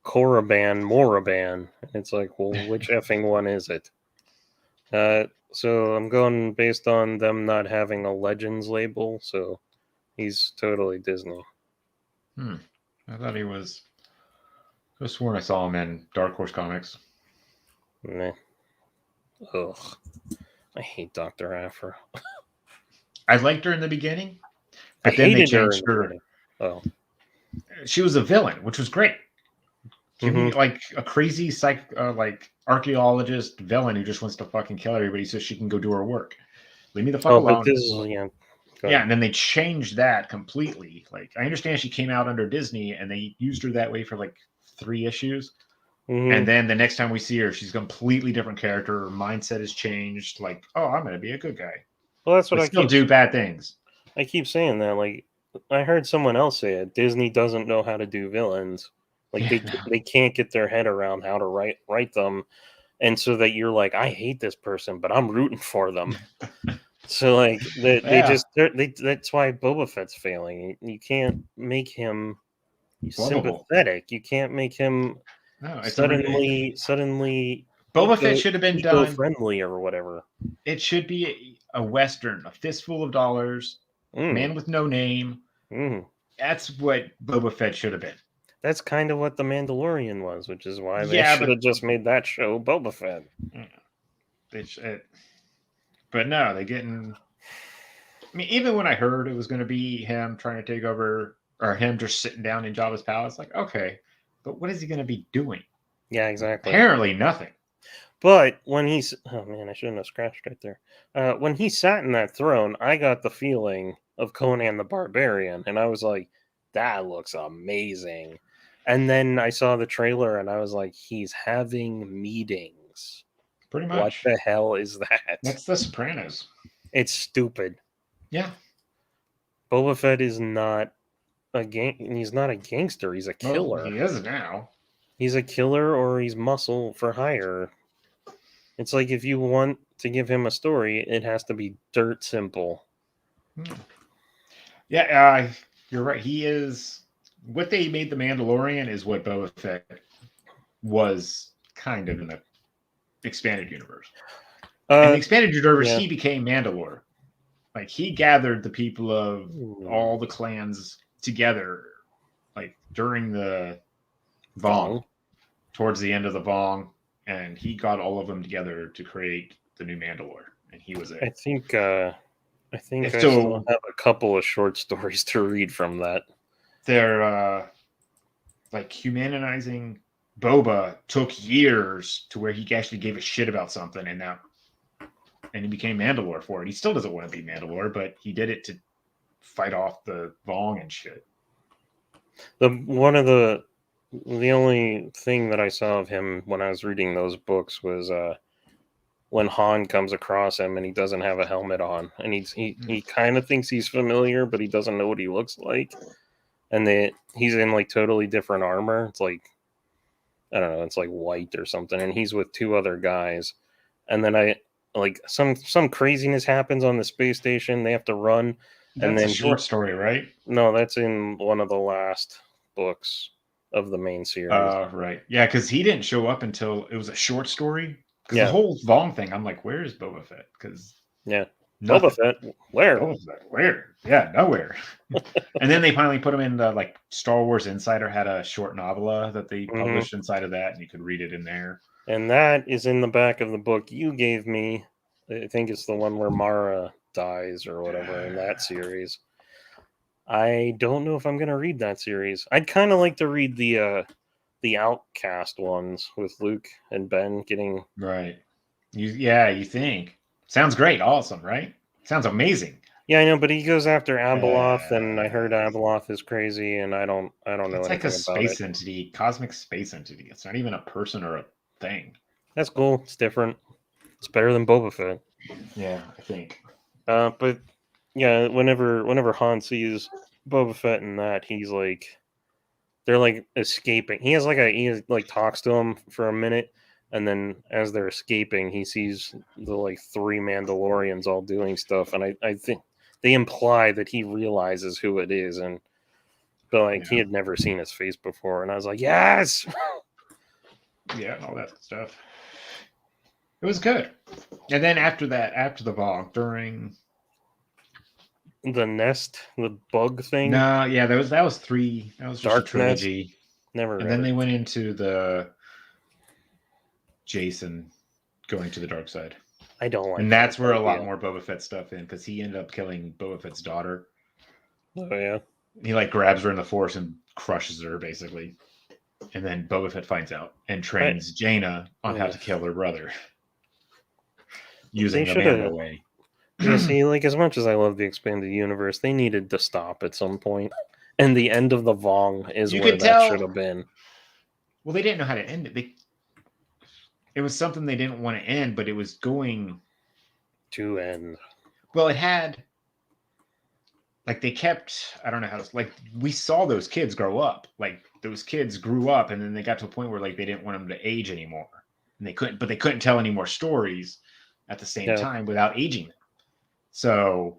Korriban Moraban. It's like, well, which effing one is it? So I'm going based on them not having a Legends label. So he's totally Disney. I thought he was. I was sworn I saw him in Dark Horse Comics. Nah. Ugh. I hate Dr. Aphra. I liked her in the beginning, but then they changed her. Oh. She was a villain, which was great. Give me like a crazy like archaeologist villain who just wants to fucking kill everybody so she can go do her work. Leave me the fuck alone. Yeah, and then they changed that completely. Like, I understand she came out under Disney, and they used her that way for like 3 issues. And then the next time we see her, she's a completely different character. Her mindset has changed. Like, oh, I'm going to be a good guy. Well, that's what I still do bad things. I keep saying that. Like, I heard someone else say it. Disney doesn't know how to do villains. Like, they can't get their head around how to write them, and so that you're like, I hate this person, but I'm rooting for them. So like they that's why Boba Fett's failing. You can't make him sympathetic. You can't make him suddenly Boba Fett should have been done friendly or whatever. It should be a Western, a fistful of dollars, man with no name. That's what Boba Fett should have been. That's kind of what The Mandalorian was, which is why they should have just made that show Boba Fett. But no, they're getting. I mean, even when I heard it was going to be him trying to take over, or him just sitting down in Jabba's palace, like, okay, but what is he going to be doing? Yeah, exactly. Apparently, nothing. But when oh man, I shouldn't have scratched right there. When he sat in that throne, I got the feeling of Conan the Barbarian, and I was like, that looks amazing. And then I saw the trailer, and I was like, he's having meetings. Pretty What much. the hell is that? That's The Sopranos. It's stupid. Yeah. Boba Fett is not he's not a gangster. He's a Well, killer. he is now. He's a killer, or he's muscle for hire. It's like if you want to give him a story, it has to be dirt simple. Yeah, you're right. He is what they made the Mandalorian is what Boba Fett was kind of in the expanded universe. In the expanded universe, yeah. he became Mandalore. Like he gathered the people of all the clans together, like during the Vong, towards the end of the Vong, and he got all of them together to create the new Mandalore. And he was it. I think I still have a couple of short stories to read from that. They're like humanizing Boba took years to where he actually gave a shit about something, and he became Mandalore for it. He still doesn't want to be Mandalore, but he did it to fight off the Vong and shit. The only thing that I saw of him when I was reading those books was when Han comes across him and he doesn't have a helmet on, and he kind of thinks he's familiar, but he doesn't know what he looks like, and he's in like totally different armor. It's like, I don't know, it's like white or something, and he's with two other guys, and then some craziness happens on the space station. They have to run. That's and then a short story, right? No, that's in one of the last books of the main series. Right. Yeah, because he didn't show up until it was a short story. Because the whole Vong thing, I'm like, where is Boba Fett? Because Boba Fett, where? Boba Fett, where? Yeah, nowhere. And then they finally put him in the like Star Wars Insider had a short novella that they published inside of that, and you could read it in there. And that is in the back of the book you gave me. I think it's the one where Mara dies or whatever in that series. I don't know if I'm going to read that series. I'd kind of like to read the Outcast ones with Luke and Ben getting right. You think sounds great, awesome, right? Sounds amazing. Yeah, I know, but he goes after Abeloth, and I heard Abeloth is crazy, and I don't know anything about it. It's like a space entity, cosmic space entity. It's not even a person or a thing. That's cool. It's different. It's better than Boba Fett. Yeah, I think. But yeah, whenever Han sees Boba Fett in that, he's like, they're like escaping. He talks to him for a minute, and then as they're escaping, he sees the like 3 Mandalorians all doing stuff, and I think they imply that he realizes who it is, but he had never seen his face before, and I was like, yes. Yeah, all that stuff. It was good. And then after that, after the Vong, during the nest, the bug thing. No, yeah, that was 3. That was just Dark a trilogy. Nest? Never. And then they went into the Jason going to the dark side. I don't like. And that's where a lot more Boba Fett stuff in, because he ended up killing Boba Fett's daughter. Oh yeah. He like grabs her in the Force and crushes her basically. And then Boba Fett finds out and trains Jaina on how to kill her brother using the Mando way. Yeah, see, like as much as I love the expanded universe, they needed to stop at some point. And the end of the Vong is where that should have been. Well, they didn't know how to end it. It was something they didn't want to end, but it was going to end. Well, it had like they kept, I don't know how to, like we saw those kids grow up. Like those kids grew up, and then they got to a point where like they didn't want them to age anymore. And they couldn't tell any more stories at the same time without aging them. So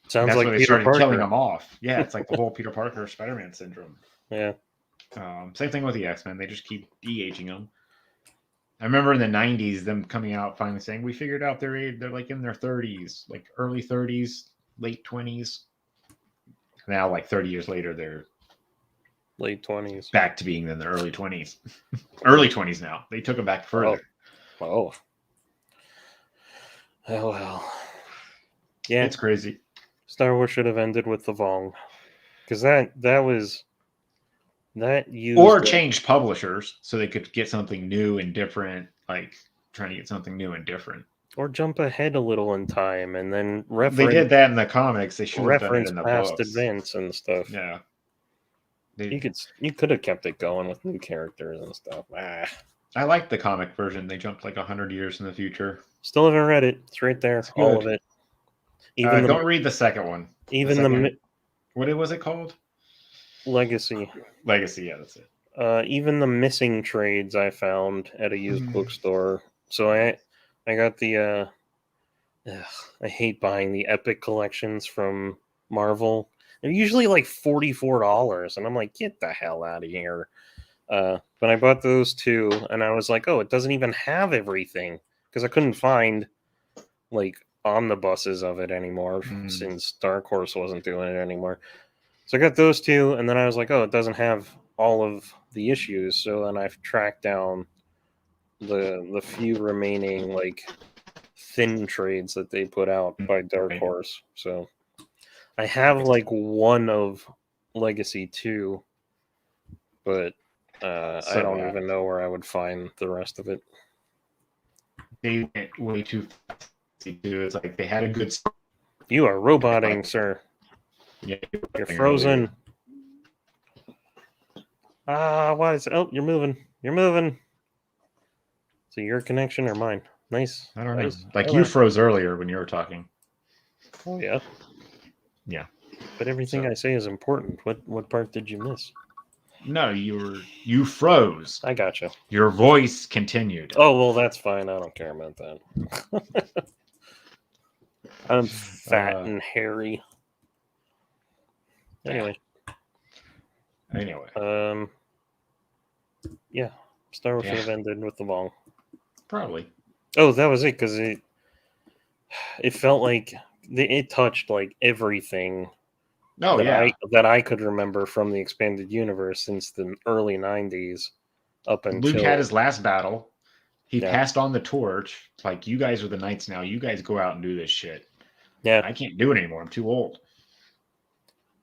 sounds that's like when they started killing them off. Yeah, it's like the whole Peter Parker Spider-Man syndrome. Yeah. Same thing with the X-Men. They just keep de-aging them. I remember in the 90s, them coming out finally saying, we figured out their age. They're like in their 30s, like early 30s, late 20s. Now, like 30 years later, they're late 20s. Back to being in the early 20s. Early 20s now. They took them back further. Oh, well. Yeah. It's crazy. Star Wars should have ended with the Vong. Because that was that used Or change publishers so they could get something new and different, like trying to get something new and different. or jump ahead a little in time and then They did that in the comics. They should have done it reference in the past books. events and stuff. Yeah. You could have kept it going with new characters and stuff. I like the comic version. They jumped like 100 years in the future. Still haven't read it. It's right there, all of it. Don't read the second one. What was it called? Legacy. Legacy, yeah, that's it. Even the missing trades I found at a used bookstore. So I got the I hate buying the Epic collections from Marvel. They're usually like $44, and I'm like, get the hell out of here. But I bought those two, and I was like, oh, it doesn't even have everything, because I couldn't find like omnibuses of it anymore since Dark Horse wasn't doing it anymore. So I got those two, and then I was like, oh, it doesn't have all of the issues. So then I've tracked down the few remaining like thin trades that they put out by Dark Horse. So I have like one of Legacy 2, but I don't even know where I would find the rest of it. They went way too fast. It's like they had a good story. You are roboting, sir. Yeah, you're frozen. What is it? Oh, you're moving. You're moving. So your connection or mine? Nice. I don't know. Like you froze earlier when you were talking. Oh yeah. Yeah. But everything I say is important. What part did you miss? No, you froze. I gotcha. Your voice continued. Oh well, that's fine. I don't care about that. I'm fat and hairy. Anyway. Yeah. Star Wars should have ended with the Vong. Probably. Oh, that was it, because it felt like it touched like everything. That I could remember from the expanded universe since the early 90s up until Luke had his last battle. He passed on the torch. Like, you guys are the knights now. You guys go out and do this shit. Yeah. I can't do it anymore. I'm too old.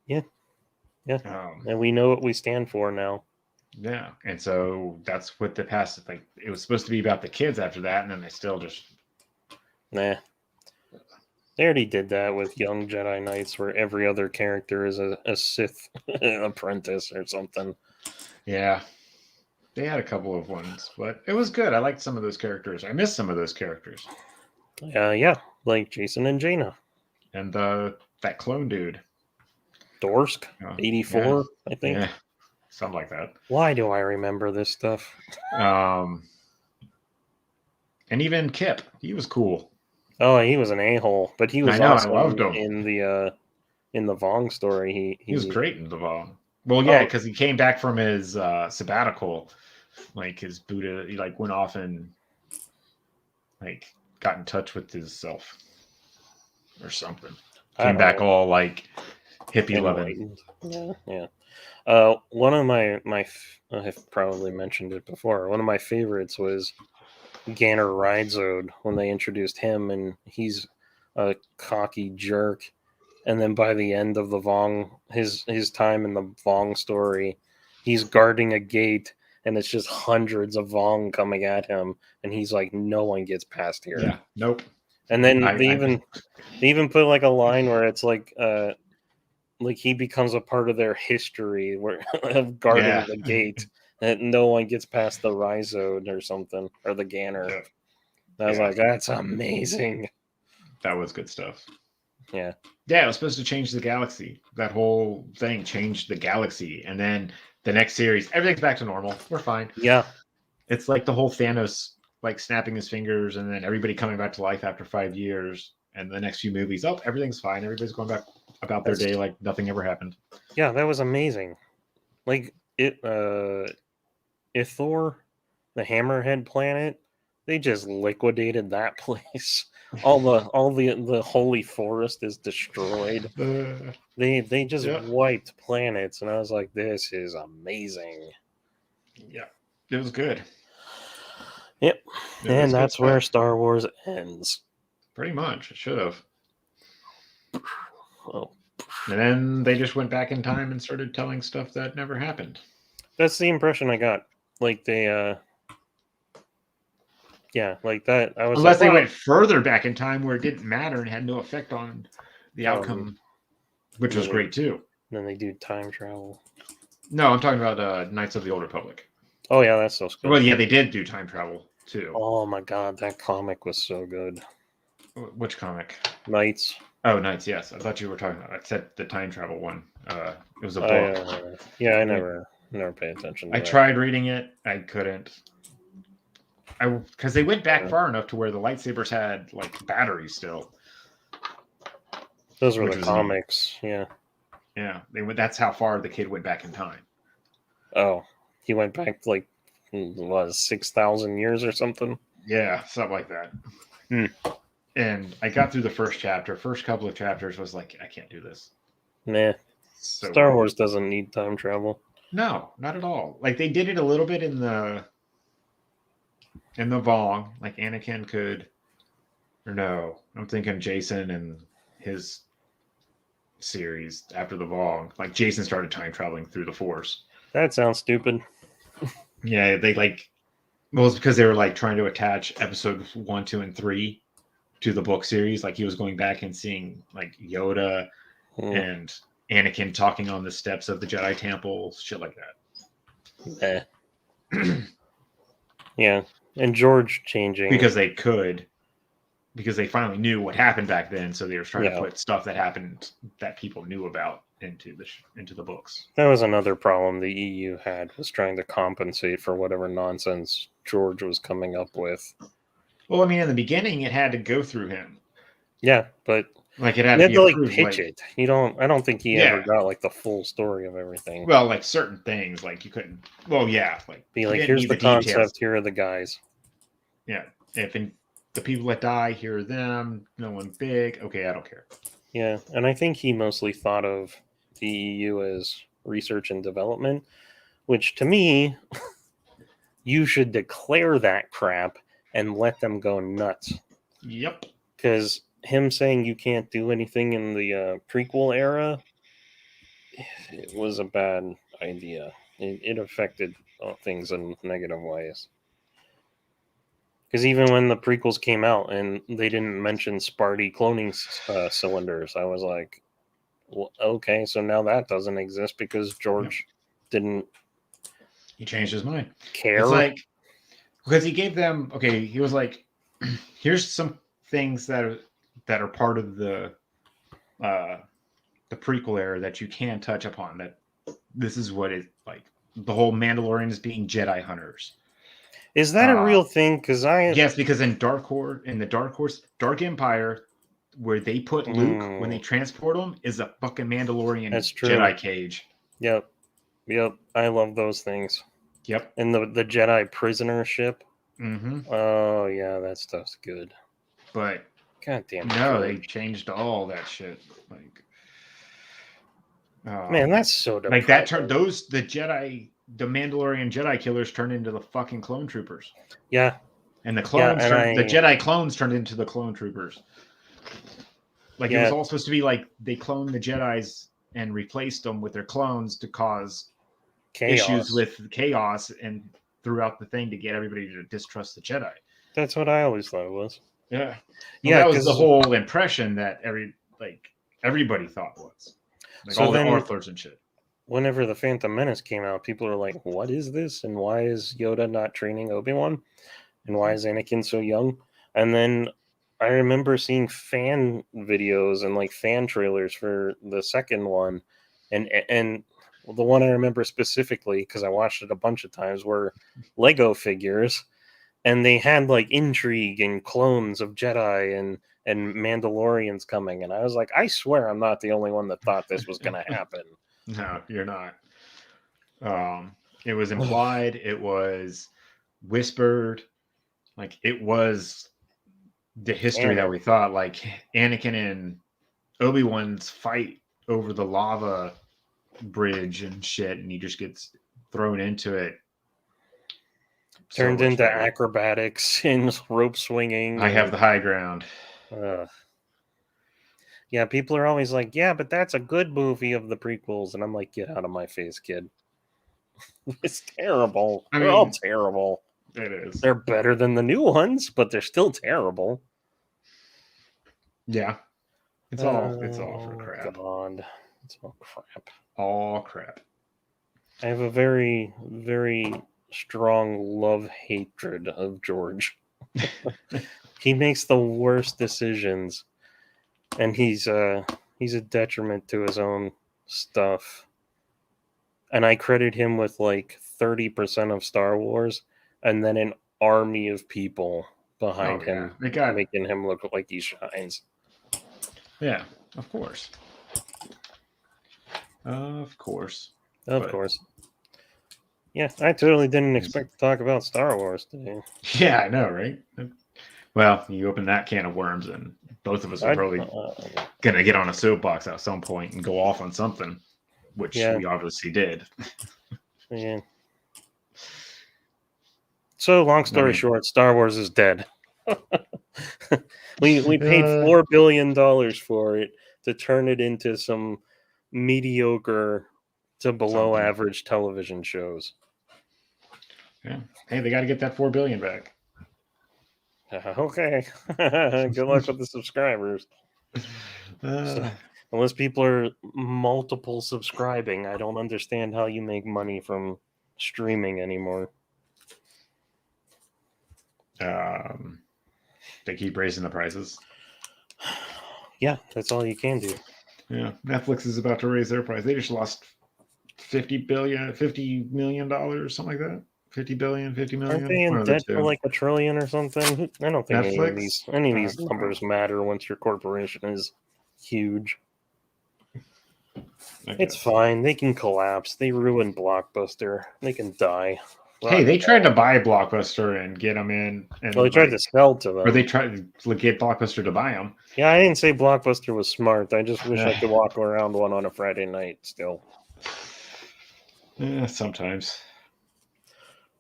Yeah. Yeah. And we know what we stand for now. Yeah. And so that's what the past, like, it was supposed to be about the kids after that, and then they still just. Nah. They already did that with Young Jedi Knights, where every other character is a Sith apprentice or something. Yeah. They had a couple of ones, but it was good. I liked some of those characters. I missed some of those characters. Yeah, like Jason and Jaina. And that clone dude. Dorsk, 84, I think. Yeah, something like that. Why do I remember this stuff? And even Kip, he was cool. Oh, he was an a-hole, but he was I loved him. in the Vong story. He was great in the Vong. Well, yeah, because he came back from his sabbatical, like his Buddha. He like went off and like got in touch with his self or something. Came back all like hippie loving. Yeah. One of my I've probably mentioned it before. One of my favorites was Ganner Rydezode when they introduced him, and he's a cocky jerk. And then by the end of the Vong, his time in the Vong story, he's guarding a gate, and it's just hundreds of Vong coming at him, and he's like, "No one gets past here." Yeah, nope. And then they even put like a line where it's like he becomes a part of their history of guarding the gate. That no one gets past the Rydezode or something, or the Ganner. Yeah. I was like, that's amazing. That was good stuff. Yeah. Yeah, it was supposed to change the galaxy. That whole thing changed the galaxy. And then the next series, everything's back to normal. We're fine. Yeah. It's like the whole Thanos, like snapping his fingers, and then everybody coming back to life after 5 years. And the next few movies, everything's fine. Everybody's going back about their day like nothing ever happened. Yeah, that was amazing. Like, Ithor, the Hammerhead planet, they just liquidated that place. All the holy forest is destroyed. They just wiped planets, and I was like, this is amazing. Yeah, it was good. Yep. And that's where Star Wars ends. Pretty much. It should have. Oh. And then they just went back in time and started telling stuff that never happened. That's the impression I got. Like they, yeah, like that. I was Unless like, they wow. went further back in time where it didn't matter and had no effect on the outcome, which was great too. Then they do time travel. No, I'm talking about Knights of the Old Republic. Oh yeah, that's so good. Well, yeah, they did do time travel too. Oh my god, that comic was so good. Which comic? Knights. Oh, Knights. Yes, I thought you were talking about. I said the time travel one. It was a book. Yeah, I never pay attention. To I that. tried reading it. I couldn't. Because they went back far enough to where the lightsabers had like batteries still. Those were the comics. Yeah. Yeah, they went. That's how far the kid went back in time. Oh, he went back like was 6,000 years or something. Yeah, something like that. And I got through the first chapter. First couple of chapters was like, I can't do this. Nah. So Star Wars doesn't need time travel. No, not at all. Like they did it a little bit in the Vong. Like Anakin could, or no, I'm thinking Jason and his series after the Vong. Like Jason started time traveling through the Force. That sounds stupid. Yeah, they like. Well, it's because they were like trying to attach episodes 1, 2, and 3 to the book series. Like he was going back and seeing like Yoda and Anakin talking on the steps of the Jedi Temple, shit like that. Yeah, and George changing because they could, because they finally knew what happened back then, so they were trying to put stuff that happened that people knew about into the books. That was another problem the EU had, was trying to compensate for whatever nonsense George was coming up with. Well, I mean, in the beginning, it had to go through him. Yeah, but like it had to like pitch it. I don't think he ever got like the full story of everything. Well, like certain things, like you couldn't. Well, yeah, like be like, here's the concept. Details. Here are the guys. Yeah, if the people that die, here are them. No one big. Okay, I don't care. Yeah, and I think he mostly thought of the EU as research and development, which to me, you should declare that crap and let them go nuts. Yep. Because him saying you can't do anything in the prequel era, it was a bad idea. It affected things in negative ways. Because even when the prequels came out and they didn't mention Sparty cloning cylinders, I was like, well, okay, so now that doesn't exist because George didn't. He changed his mind. Care. It's like, because he gave them, okay, he was like, here's some things that are part of the prequel era that you can touch upon. That this is what it like. The whole Mandalorian is being Jedi hunters. Is that a real thing? Because yes, because in Dark Empire, where they put Luke when they transport him, is a fucking Mandalorian Jedi cage. Yep. I love those things. Yep. And the Jedi prisoner ship. Mm-hmm. Oh yeah, that stuff's good. But God damn. No, they changed all that shit. Like, man, that's so depressing. Like that the Mandalorian Jedi killers turned into the fucking clone troopers. Yeah. And the clones the Jedi clones turned into the clone troopers. Like it was all supposed to be like they cloned the Jedis and replaced them with their clones to cause issues with chaos and throughout the thing to get everybody to distrust the Jedi. That's what I always thought it was. Yeah. Well, that was the whole impression that everybody thought was. Like so all the authors and shit. Whenever the Phantom Menace came out, people are like, what is this? And why is Yoda not training Obi-Wan? And why is Anakin so young? And then I remember seeing fan videos and like fan trailers for the second one. And the one I remember specifically, because I watched it a bunch of times, were Lego figures. And they had like intrigue and clones of Jedi and Mandalorians coming. And I was like, I swear I'm not the only one that thought this was going to happen. No, you're not. It was implied. It was whispered. Like it was the history that we thought. Like Anakin and Obi-Wan's fight over the lava bridge and shit, and he just gets thrown into it. Turned into acrobatics and rope swinging. I have the high ground. Yeah, people are always like, yeah, but that's a good movie of the prequels. And I'm like, get out of my face, kid. It's terrible. I They're all mean- terrible. It is. They're better than the new ones, but they're still terrible. Yeah. It's all for Oh, crap. God. It's all crap. All crap. I have a very, very strong love hatred of George. He makes the worst decisions, and he's a detriment to his own stuff. And I credit him with like 30% of Star Wars, and then an army of people behind Oh, him, They got making him look like he shines. Yeah, of course. Of course. Of But- course. Yeah, I totally didn't Yes. expect to talk about Star Wars today. Yeah, I know, right? Well, you open that can of worms, and both of us are probably going to get on a soapbox at some point and go off on something, which Yeah. we obviously did. Yeah. So, long story short, Star Wars is dead. we paid $4 billion for it to turn it into some mediocre to below Something. average television shows. Yeah. Hey, they got to get that $4 billion back. Okay. Good luck with the subscribers. Unless people are multiple subscribing, I don't understand how you make money from streaming anymore. They keep raising the prices. Yeah, that's all you can do. Yeah, Netflix is about to raise their price. They just lost $50 million, something like that. 50 billion, 50 million. Aren't they in One of the debt for two. like $1 trillion or something? I don't think any of Netflix? these numbers matter once your corporation is huge. I It's guess. fine. They can collapse. They ruined Blockbuster. They can die. Hey, they tried to buy Blockbuster and get them in. And Well, they tried to sell to them. Or they tried to get Blockbuster to buy them. Yeah, I didn't say Blockbuster was smart. I just wish I could walk around one on a Friday night still. Yeah, sometimes.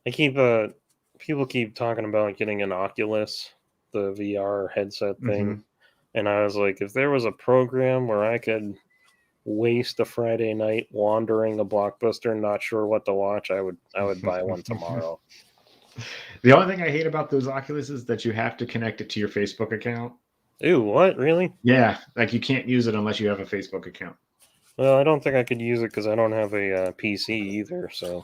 I keep people keep talking about getting an Oculus, the VR headset thing, and I was like, if there was a program where I could waste a Friday night wandering a Blockbuster, not sure what to watch, I would buy one tomorrow. The only thing I hate about those Oculus is that you have to connect it to your Facebook account. Ooh, what? Really? Yeah, like you can't use it unless you have a Facebook account. Well, I don't think I could use it because I don't have a PC either. So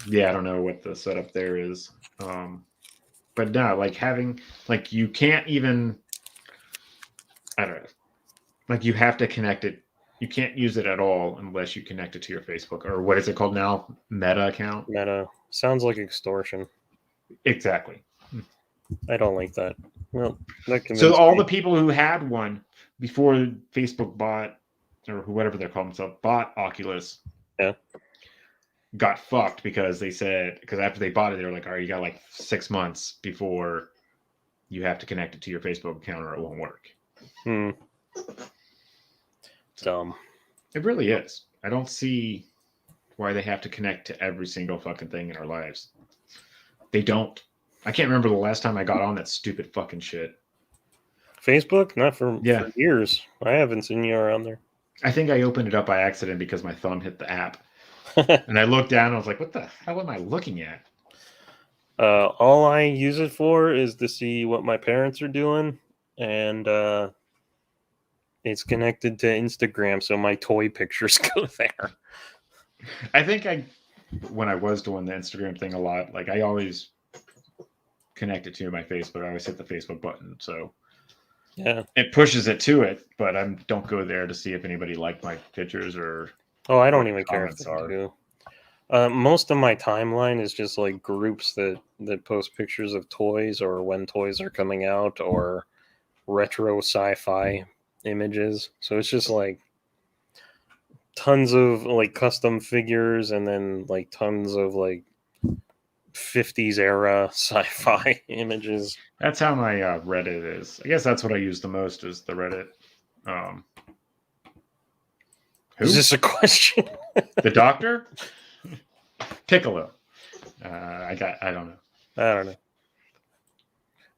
Yeah, I don't know what the setup there is. But no, like having like you can't even I don't know. Like you have to connect it. You can't use it at all unless you connect it to your Facebook or what is it called now? Meta account. Meta sounds like extortion. Exactly. I don't like that. Well, that So convinced all me. the people who had one before Facebook bought or whatever they're calling themselves bought Oculus. Yeah. Got fucked because they said because after they bought it, they were like, all right, you got like 6 months before you have to connect it to your Facebook account or it won't work. Dumb. It really is. I don't see why they have to connect to every single fucking thing in our lives. They don't. I can't remember the last time I got on that stupid fucking shit. Facebook? Not for Yeah. years. I haven't seen you around there. I think I opened it up by accident because my thumb hit the app. And I looked down and I was like, what the hell am I looking at? All I use it for is to see what my parents are doing, and it's connected to Instagram, so my toy pictures go there. I think when I was doing the Instagram thing a lot, like I always connect it to my Facebook. I always hit the Facebook button. So Yeah. it pushes it to it, but I don't go there to see if anybody liked my pictures or. Oh, I don't what even the care if comments they are. do. Most of my timeline is just like groups that post pictures of toys or when toys are coming out or retro sci-fi images. So it's just like tons of like custom figures and then like tons of like 50s era sci-fi images. That's how my Reddit is. I guess that's what I use the most is the Reddit. Who? Is this a question? The doctor? Piccolo. I don't know. I don't know.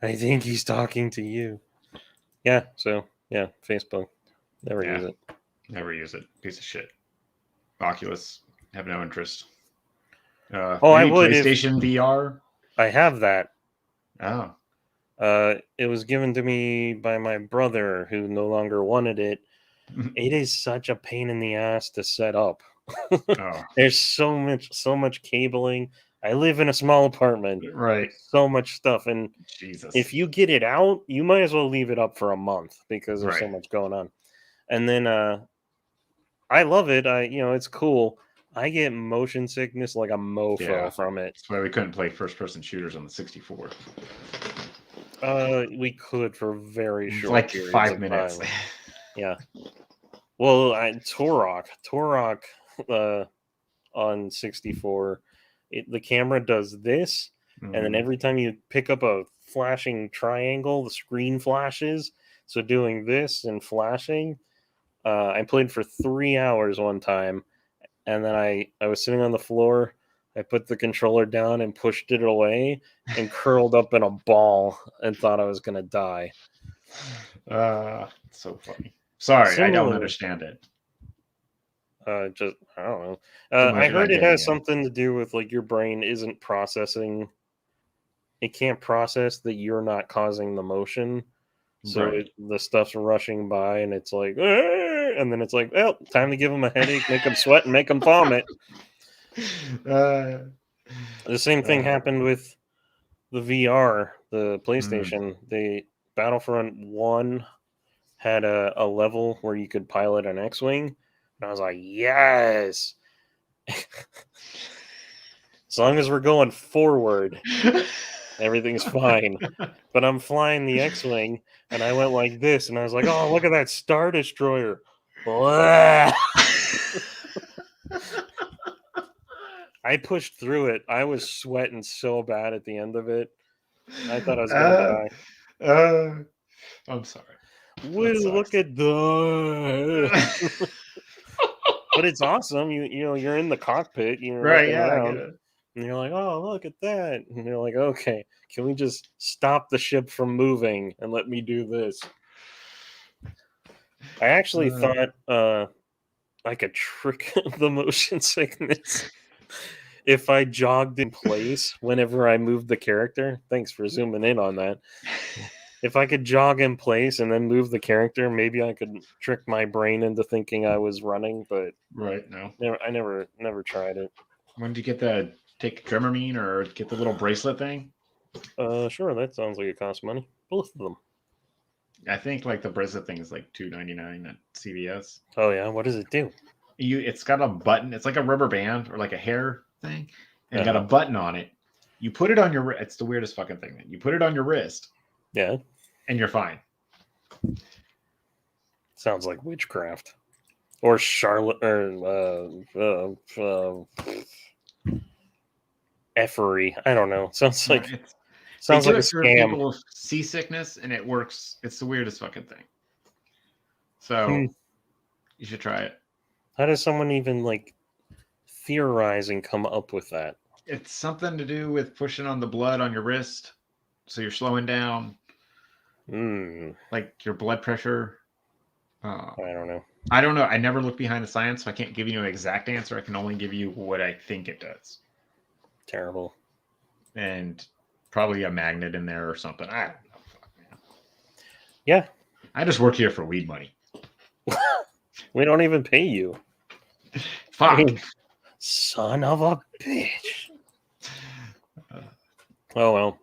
I think he's talking to you. Yeah, so yeah, Facebook. Never Yeah. use it. Never use it. Piece of shit. Oculus. Have no interest. Oh, I Any would if PlayStation VR? I have that. Oh, It was given to me by my brother who no longer wanted it. It is such a pain in the ass to set up. oh, There's so much cabling. I live in a small apartment. right. There's so much stuff, and Jesus. if you get it out, you might as well leave it up for a month because there's so Right. much going on. And then I love it. It's cool. I get motion sickness like a mofo Yeah. from it. That's why we couldn't play first-person shooters on the 64. We could for very It's short like periods 5 of minutes. time. Yeah. Well, Turok, uh, on 64, the camera does this, and then Mm, every time you pick up a flashing triangle, the screen flashes. So doing this and flashing, I played for 3 hours one time, and then I was sitting on the floor. I put the controller down and pushed it away and curled up in a ball and thought I was gonna die. so funny. Sorry, I don't Similar, understand it. just I don't know. I You're not heard it getting has it. something to do with like your brain isn't processing. It can't process that you're not causing the motion, so Right. the stuff's rushing by, and it's like, "Arr!" And then it's like, well, time to give them a headache, make them sweat, and make them vomit. Uh, The same thing uh, happened with the VR, the mm, PlayStation. The Battlefront One had a level where you could pilot an X-wing, and I was like, yes. As long as we're going forward, everything's fine. But I'm flying the X-wing, and I went like this, and I was like, "Oh, look at that Star Destroyer!" Blah! I pushed through it. I was sweating so bad at the end of it. I thought I was gonna uh, die. uh, I'm sorry. That Woo! Look sucks. at the. But it's awesome. You're in the cockpit. You're Right, looking yeah, I get around, it. and you're like, "Oh, look at that!" And you're like, "Okay, can we just stop the ship from moving and let me do this?" I actually Uh, thought I could trick the motion sickness if I jogged in place whenever I moved the character. Thanks for zooming in on that. If I could jog in place and then move the character, maybe I could trick my brain into thinking I was running, but right, no. I never tried it. When did you get the take Dramamine or get the little bracelet thing? Sure, that sounds like it costs money. Both of them. I think like the bracelet thing is like $2.99 at CVS. Oh yeah, what does it do? It's got a button. It's like a rubber band or like a hair thing, and it got a Uh-huh. button on it. You put it on your. It's the weirdest fucking thing. You put it on your wrist, Yeah, and you're fine. sounds like witchcraft or Charlotte or effery. I don't know. Sounds No, like they sounds do like a it for scam. people with seasickness, and it works. It's the weirdest fucking thing. Hmm. So you should try it. How does someone even like theorize and come up with that? It's something to do with pushing on the blood on your wrist, so you're slowing down Hmm. like your blood pressure. I don't know. I don't know. I never looked behind the science, so I can't give you an exact answer. I can only give you what I think it does, Terrible. and probably a magnet in there or something. I don't know. Fuck, man. Yeah, I just work here for weed money. we don't even pay you. Fuck. Son of a bitch. Oh well.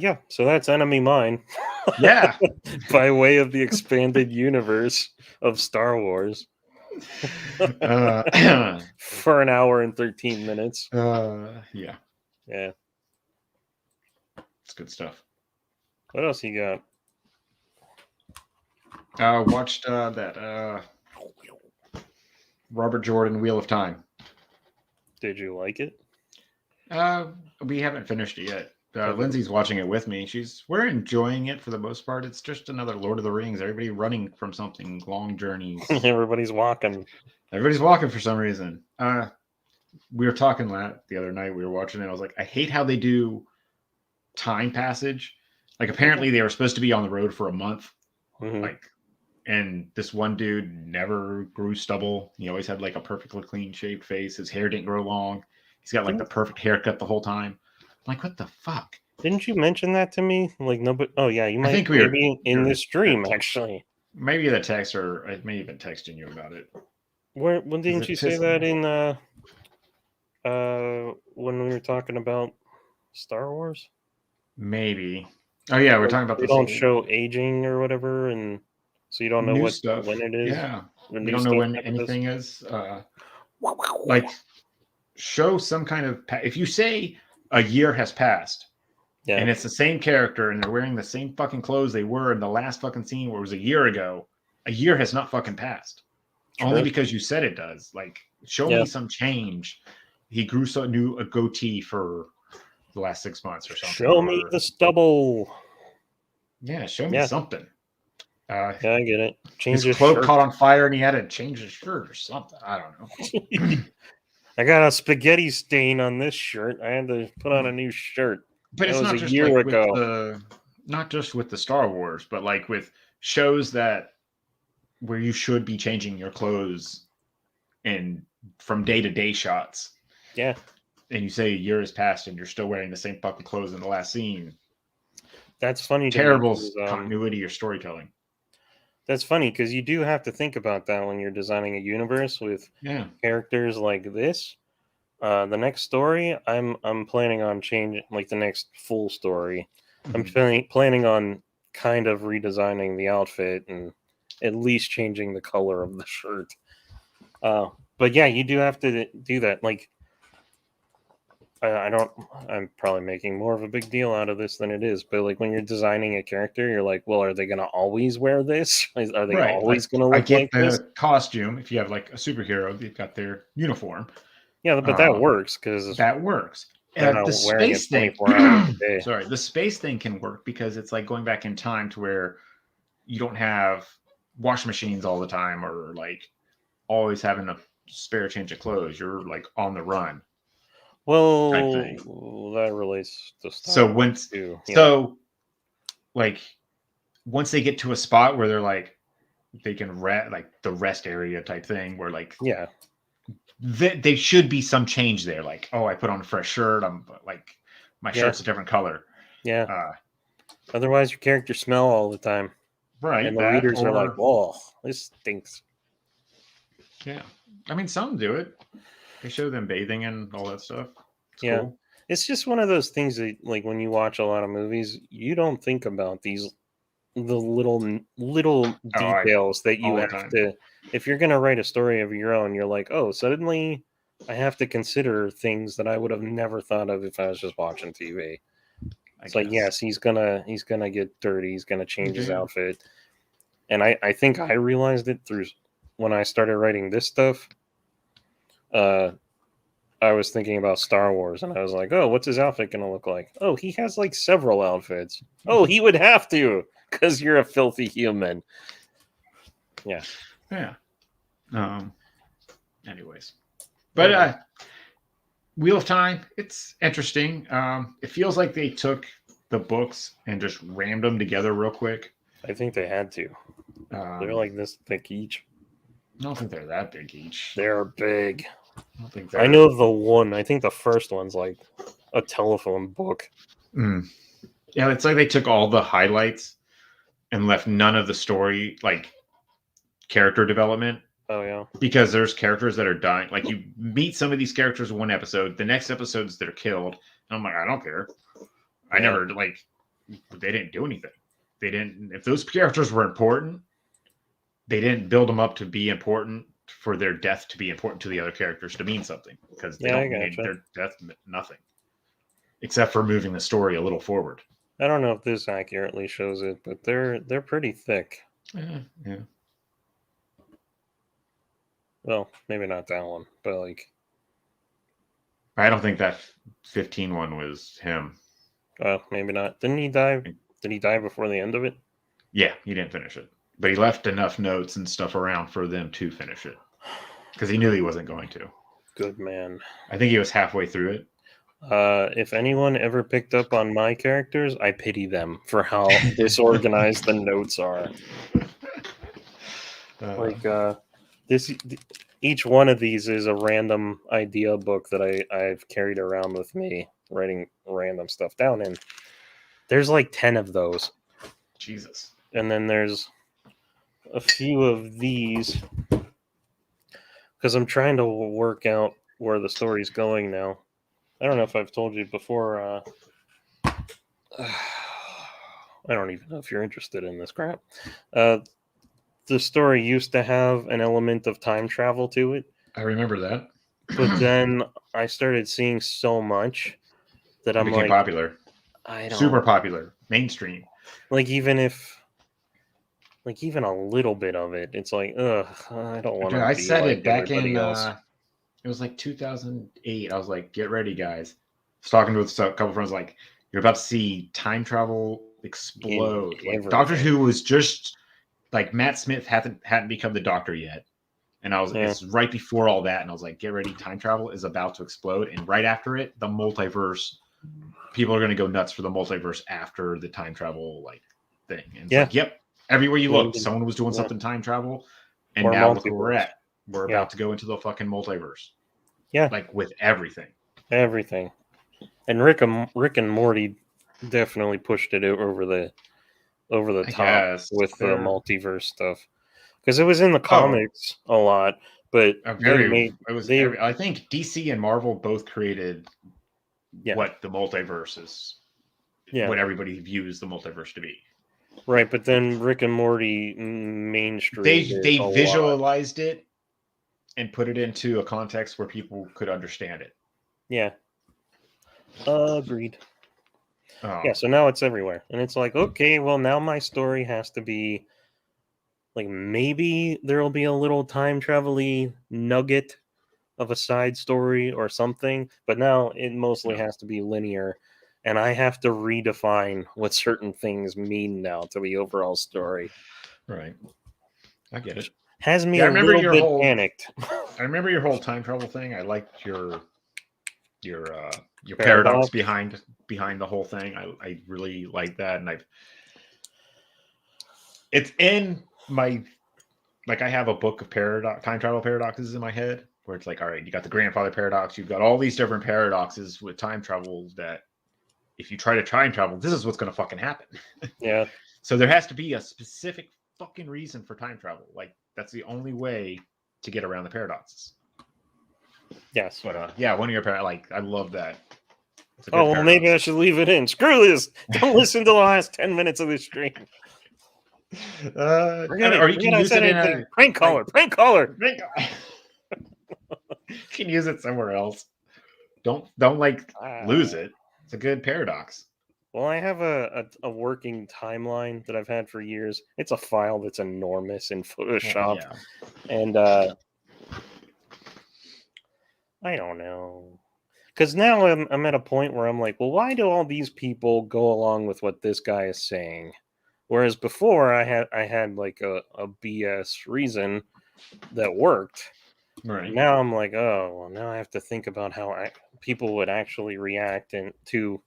Yeah. So that's Enemy Mine Yeah. by way of the expanded universe of Star Wars for an hour and 13 minutes. Yeah. Yeah. It's good stuff. What else you got? Watched that Robert Jordan Wheel of Time. Did you like it? We haven't finished it yet. Okay. Lindsay's watching it with me. We're enjoying it for the most part. It's just another Lord of the Rings. Everybody running from something, long journeys. Everybody's walking. Everybody's walking for some reason. We were talking the other night. We were watching it. I was like, I hate how they do time passage. Like apparently they were supposed to be on the road for a month. Mhm. Like, and this one dude never grew stubble. He always had like a perfectly clean shaved face. His hair didn't grow long. He's got like the perfect haircut the whole time. I'm like, what the fuck? Didn't you mention that to me? Like, no, but oh yeah, you might think we were- maybe in this stream actually. Maybe the text, or I may have been texting you about it. When didn't it you say pissed that me in when we were talking about Star Wars? Maybe. Oh yeah, we're Like, talking about they this don't show aging or whatever, and so you don't know new what stuff. when it is. Yeah, The we new don't know stuff when after this? anything is. Like, show some kind of. If you say a year has passed, Yeah, and it's the same character, and they're wearing the same fucking clothes they were in the last fucking scene, where it was a year ago, a year has not fucking passed. Only true. because you said it does. Like, show Yeah. me some change. He grew a goatee for the last 6 months or something. Show me the stubble. Yeah, show me Yeah. something. Yeah, I get it. Change His his cloak shirt. caught on fire and he had to change his shirt or something. I don't know. I got a spaghetti stain on this shirt. I had to put on a new shirt. But That it's was not a just year like ago. with the not just with the Star Wars, but like with shows that where you should be changing your clothes and from day to day shots. Yeah. And you say a year has passed and you're still wearing the same fucking clothes in the last scene. That's funny. Terrible to me because, continuity or storytelling. That's funny because you do have to think about that when you're designing a universe with characters like this. The next story, I'm planning on changing, like the next full story. I'm planning on kind of redesigning the outfit and at least changing the color of the shirt. But yeah, you do have to do that. Like, I'm probably making more of a big deal out of this than it is. But like when you're designing a character, you're like, well, are they going to always wear this? Are they always going to I look get like the this? costume. If you have like a superhero, they've got their uniform. Yeah, but that works because that works. they're not The wearing it space thing. 24 hours a day. Sorry, the space thing can work because it's like going back in time to where you don't have wash machines all the time or like always having a spare change of clothes. You're like on the run. Well, that relates to Star so Wars once too. So like once they get to a spot where they're like they can rest, like the rest area type thing where like yeah, they should be some change there. Like, oh, I put on a fresh shirt. I'm like my shirt's a different color. Yeah. Otherwise, your characters smell all the time. Right. And the readers are like, "Whoa, this stinks." Yeah. I mean, some do it. They show them bathing and all that stuff. It's cool. It's just one of those things that, like, when you watch a lot of movies, you don't think about the little details that you have to. If you're going to write a story of your own, you're like, oh, suddenly I have to consider things that I would have never thought of if I was just watching TV. It's like, yes, he's gonna get dirty. He's gonna change his outfit, and I think I realized it through when I started writing this stuff. I was thinking about Star Wars, and I was like, oh, what's his outfit gonna look like? Oh, he has like several outfits. Oh, he would have to because you're a filthy human. Yeah. Yeah. Anyways, but Wheel of Time, it's interesting. It feels like they took the books and just rammed them together real quick. I think they had to. They're like this thick each. I don't think they're that big each. They're big. I don't think I know of the one. I think the first one's like a telephone book. Yeah, it's like they took all the highlights and left none of the story, like character development. Oh yeah, because there's characters that are dying. Like you meet some of these characters in one episode, the next episodes they're killed, and I'm like, I don't care. I never like. They didn't do anything. They didn't. If those characters were important, they didn't build them up to be important for their death to be important to the other characters to mean something because they don't need their death nothing, except for moving the story a little forward. I don't know if this accurately shows it, but they're pretty thick. Yeah. Well, maybe not that one, but like, I don't think that 15 one was him. Well, maybe not. Didn't he die? Did he die before the end of it? Yeah, he didn't finish it, but he left enough notes and stuff around for them to finish it because he knew he wasn't going to. Good man. I think he was halfway through it. If anyone ever picked up on my characters, I pity them for how disorganized the notes are. each one of these is a random idea book that I've carried around with me, writing random stuff down in. There's like 10 of those. Jesus. And then there's a few of these because I'm trying to work out where the story's going now. I don't know if I've told you before. I don't even know if you're interested in this crap. The story used to have an element of time travel to it, I remember that. but then I started seeing so much that It I'm became like, popular. I don't Super popular. Mainstream. like even a little bit of it. It's like, ugh, I don't want Dude, to I be said like it back everybody in else. it was like 2008. I was like, get ready, guys. I was talking with a couple friends, like, you're about to see time travel explode. Like Doctor Everything. Who was just like Matt Smith hadn't become the Doctor yet. And Yeah. it's right before all that, and I was like, get ready, time travel is about to explode. And right after it, the multiverse, people are gonna go nuts for the multiverse after the time travel like thing. And it's Yeah. like, yep, everywhere you Yeah, look, someone was doing yeah. something time travel. And Or now look where we're multiverse. at. We're Yeah. about to go into the fucking multiverse. Yeah. Like with everything. Everything. And Rick and Morty definitely pushed it over the I top guess. with the multiverse stuff because it was in the comics a lot, but I think DC and Marvel both created yeah, what the multiverse is, yeah, what everybody views the multiverse to be. right. But then Rick and Morty mainstreamed it They a lot. visualized it and put it into a context where people could understand it. Yeah, agreed. Oh, Yeah, so now it's everywhere, and it's like, okay, well, now my story has to be like maybe there'll be a little time travel-y nugget of a side story or something, but now it mostly has to be linear, and I have to redefine what certain things mean now to the overall story. right. I get it. Has me Yeah, I a remember little your bit whole panicked. I remember your whole time travel thing. I liked your paradox Paradox. behind the whole thing. I really like that, and it's in my like I have a book of time travel paradoxes in my head where it's like, all right, you got the grandfather paradox, you've got all these different paradoxes with time travel that if you try to time travel, this is what's going to fucking happen. Yeah. So there has to be a specific fucking reason for time travel. Like that's the only way to get around the paradoxes. Yes. But yeah, one of your I love that. Oh, well, maybe I should leave it in. Screw this. Don't listen to the last 10 minutes of this stream. Forget it. Or you can use it in a prank caller. Prank caller. You can use it somewhere else. Don't like lose it. It's a good paradox. Well, I have a working timeline that I've had for years. It's a file that's enormous in Photoshop. Yeah. And I don't know. Because now I'm at a point where I'm like, well, why do all these people go along with what this guy is saying? Whereas before I had like a BS reason that worked. Right. Now I'm like, oh, well, now I have to think about how people would actually react to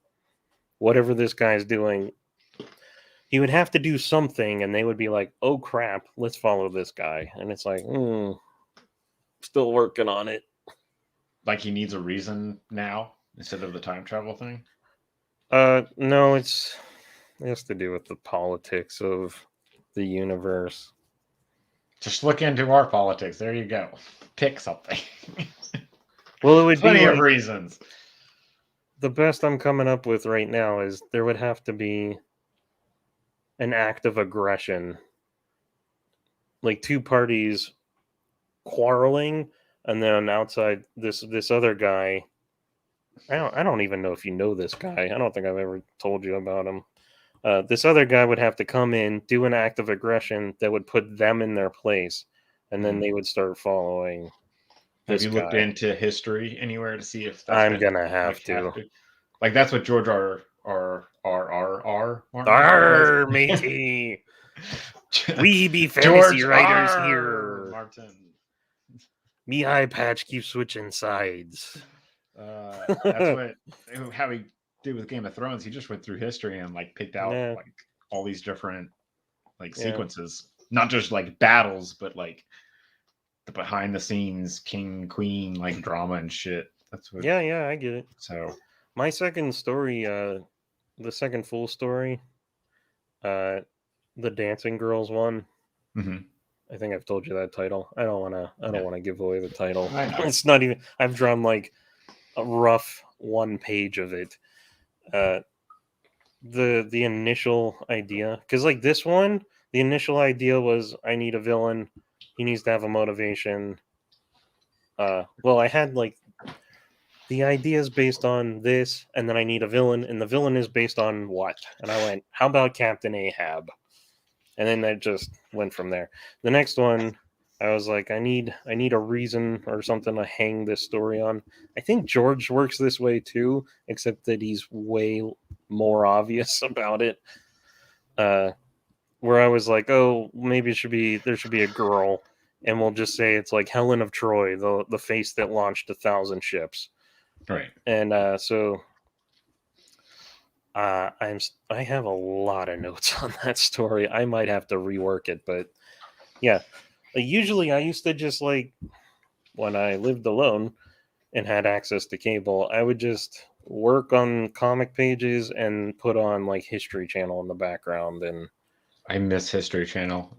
whatever this guy's doing. He would have to do something, and they would be like, oh crap, let's follow this guy. And it's like, still working on it. Like he needs a reason now instead of the time travel thing? No, it has to do with the politics of the universe. Just look into our politics. There you go. Pick something. Well, it would plenty be of reasons. The best I'm coming up with right now is there would have to be an act of aggression, like two parties quarreling, and then outside this other guy. I don't even know if you know this guy. I don't think I've ever told you about him. This other guy would have to come in, do an act of aggression that would put them in their place, and then they would start following. Have you looked into history anywhere to see if that's I'm gonna have to. Like that's what George R. Arr, matey. We be fantasy writers here. Martin. Me eye patch keeps switching sides. That's how he did with Game of Thrones. He just went through history and like picked out like all these different like sequences, not just like battles, but like the behind the scenes king queen like drama and shit. That's what. Yeah, I get it. So My second story, the second full story, the Dancing Girls one. mhm. I think I've told you that title. I don't want to give away the title. I know. It's not even. I've drawn like a rough one page of it. The initial idea, because like this one, the initial idea was I need a villain. He needs to have a motivation. Well, I had like the idea is based on this, and then I need a villain, and the villain is based on what? And I went, how about Captain Ahab? And then that just went from there. The next one, I was like, I need a reason or something to hang this story on. I think George works this way too, except that he's way more obvious about it. Where I was like, oh, maybe there should be a girl, and we'll just say it's like Helen of Troy, the face that launched 1,000 ships. Right. And so I have a lot of notes on that story. I might have to rework it, but yeah. Usually I used to just like when I lived alone and had access to cable, I would just work on comic pages and put on like History Channel in the background. And I miss History Channel.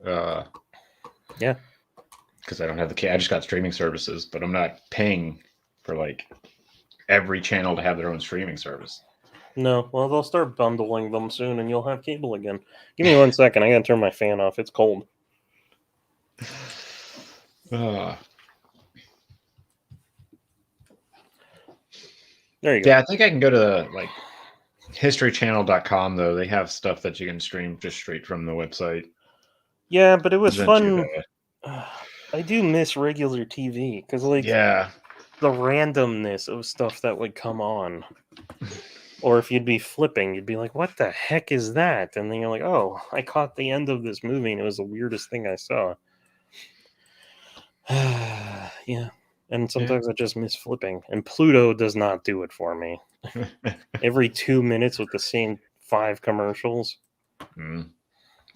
Yeah. Because I don't have I just got streaming services, but I'm not paying for like every channel to have their own streaming service. No, well, they'll start bundling them soon and you'll have cable again. Give me 1 second. I gotta turn my fan off. It's cold. There you go. Yeah, I think I can go to like historychannel.com though. They have stuff that you can stream just straight from the website. Yeah, but it was Isn't fun. too bad. I do miss regular TV because, like, Yeah, the randomness of stuff that would come on. Or if you'd be flipping, you'd be like, what the heck is that? And then you're like, oh, I caught the end of this movie and it was the weirdest thing I saw. Yeah. And sometimes I just miss flipping. And Pluto does not do it for me. Every 2 minutes with the same 5 commercials.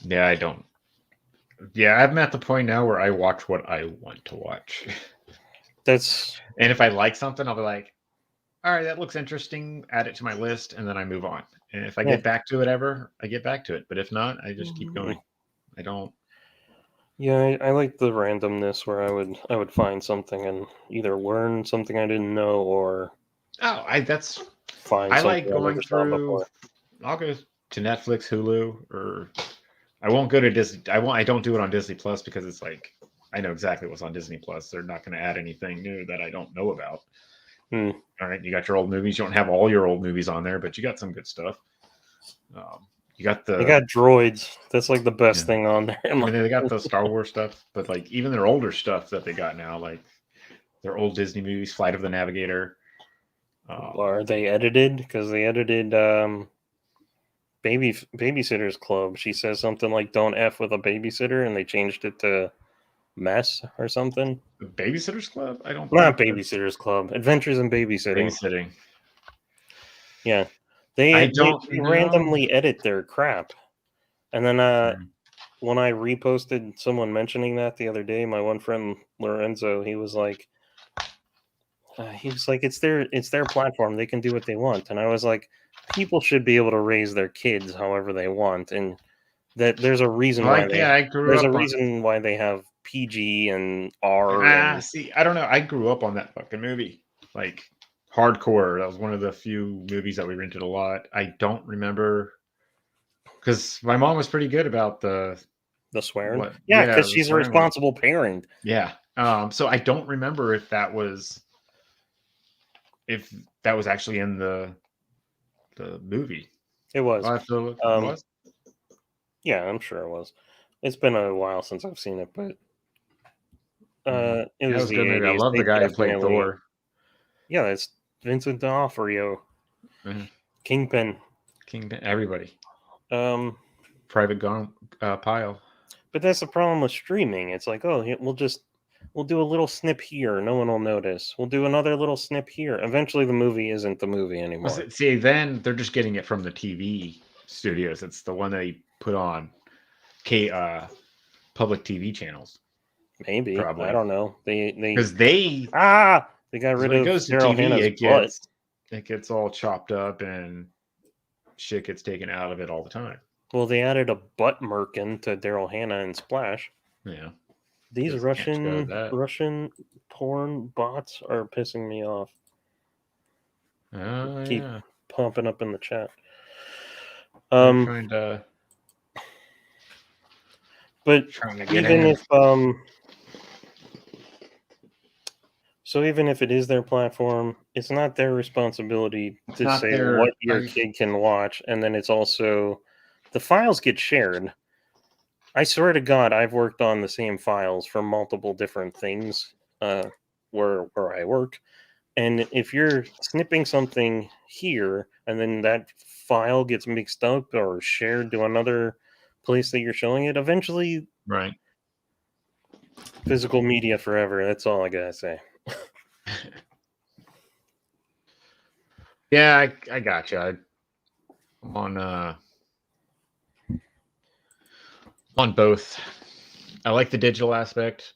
Yeah, I don't. Yeah, I'm at the point now where I watch what I want to watch. And if I like something, I'll be like, all right, that looks interesting, add it to my list, and then I move on. And if I get back to it ever, I get back to it. But if not, I just keep going. I don't. Yeah, I like the randomness where I would find something and either learn something I didn't know or find. I like going through. I'll go to Netflix, Hulu, or I won't go to Disney. I don't do it on Disney Plus because it's like I know exactly what's on Disney Plus. They're not going to add anything new that I don't know about. All right, you got your old movies. You don't have all your old movies on there, but you got some good stuff. They got droids. That's like the best thing on there. I mean, they got the Star Wars stuff, but like even their older stuff that they got now, like their old Disney movies, Flight of the Navigator. Are they edited? Because they edited Babysitter's Club. She says something like "Don't f with a babysitter," and they changed it to "mess" or something. Babysitter's Club? I don't. Not Babysitter's Club. Adventures in Babysitting. Babysitting. Yeah, they randomly edit their crap, and then when I reposted someone mentioning that the other day, my one friend Lorenzo, he was like, it's their platform. They can do what they want, and I was like, people should be able to raise their kids however they want, and that there's a reason why they have PG and R. See, I don't know. I grew up on that fucking movie, like hardcore. That was one of the few movies that we rented a lot. I don't remember because my mom was pretty good about the swearing. Yeah, because she's a responsible parent. Yeah. So I don't remember if that was actually in the movie. It was. It was. Yeah, I'm sure it was. It's been a while since I've seen it, but it was the 80s. I love the guy who played Thor. Yeah, it's Vincent D'Onofrio. Kingpin. Everybody. Private Pile. But that's the problem with streaming. It's like, oh, we'll do a little snip here. No one will notice. We'll do another little snip here. Eventually, the movie isn't the movie anymore. See, then they're just getting it from the TV studios. It's the one they put on public TV channels. Maybe. Probably. I don't know. They Because they got rid when it of goes to Daryl TV, Hannah's it gets all chopped up and shit gets taken out of it all the time. Well, they added a butt merkin to Daryl Hannah and Splash. Yeah. These Because can't show that. Russian porn bots are pissing me off. Oh, Keep yeah. pumping up in the chat. I'm trying to But get even in. if so even if it is their platform, it's not their responsibility It's to not say their- what your kid can watch, and then it's also the files get shared. I swear to God, I've worked on the same files for multiple different things where I work, and if you're snipping something here and then that file gets mixed up or shared to another place that you're showing it, eventually, Right. physical media forever. That's all I gotta say. Yeah, I got you. I'm on both. I like the digital aspect.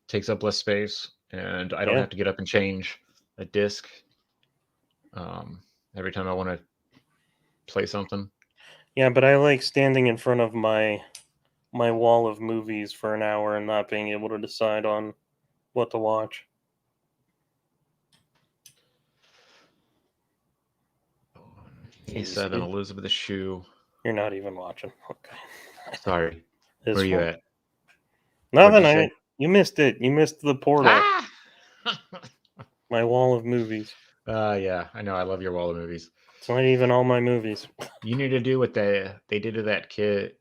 Takes up less space, and I don't Yeah. have to get up and change a disc every time I want to play something. Yeah, but I like standing in front of my wall of movies for an hour and not being able to decide on what to watch. A7 Elizabeth Shue. You're not even watching. Okay. Sorry. It's Where are you fine. at? Nothing. You missed it. You missed the portal. Ah! My wall of movies. Yeah, I know. I love your wall of movies. It's not even all my movies. You need to do what they did to that kid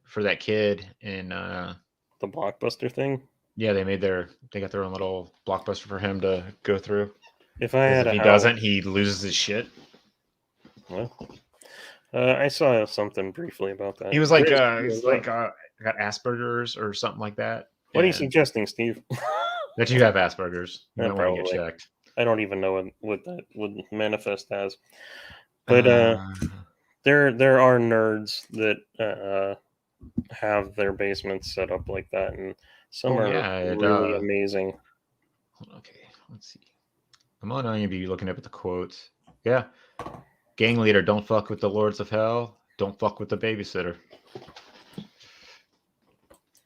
in the Blockbuster thing. Yeah, they got their own little Blockbuster for him to go through. If he doesn't, he loses his shit. Well, I saw something briefly about that. He was like, got Asperger's or something like that. What are you suggesting, Steve? That you have Asperger's. You might want to get checked. I don't even know what that would manifest as. But there are nerds that have their basements set up like that, and some are really amazing. Okay, let's see. I'm on IMDb looking up at the quotes. Yeah. Gang leader, don't fuck with the Lords of Hell. Don't fuck with the babysitter.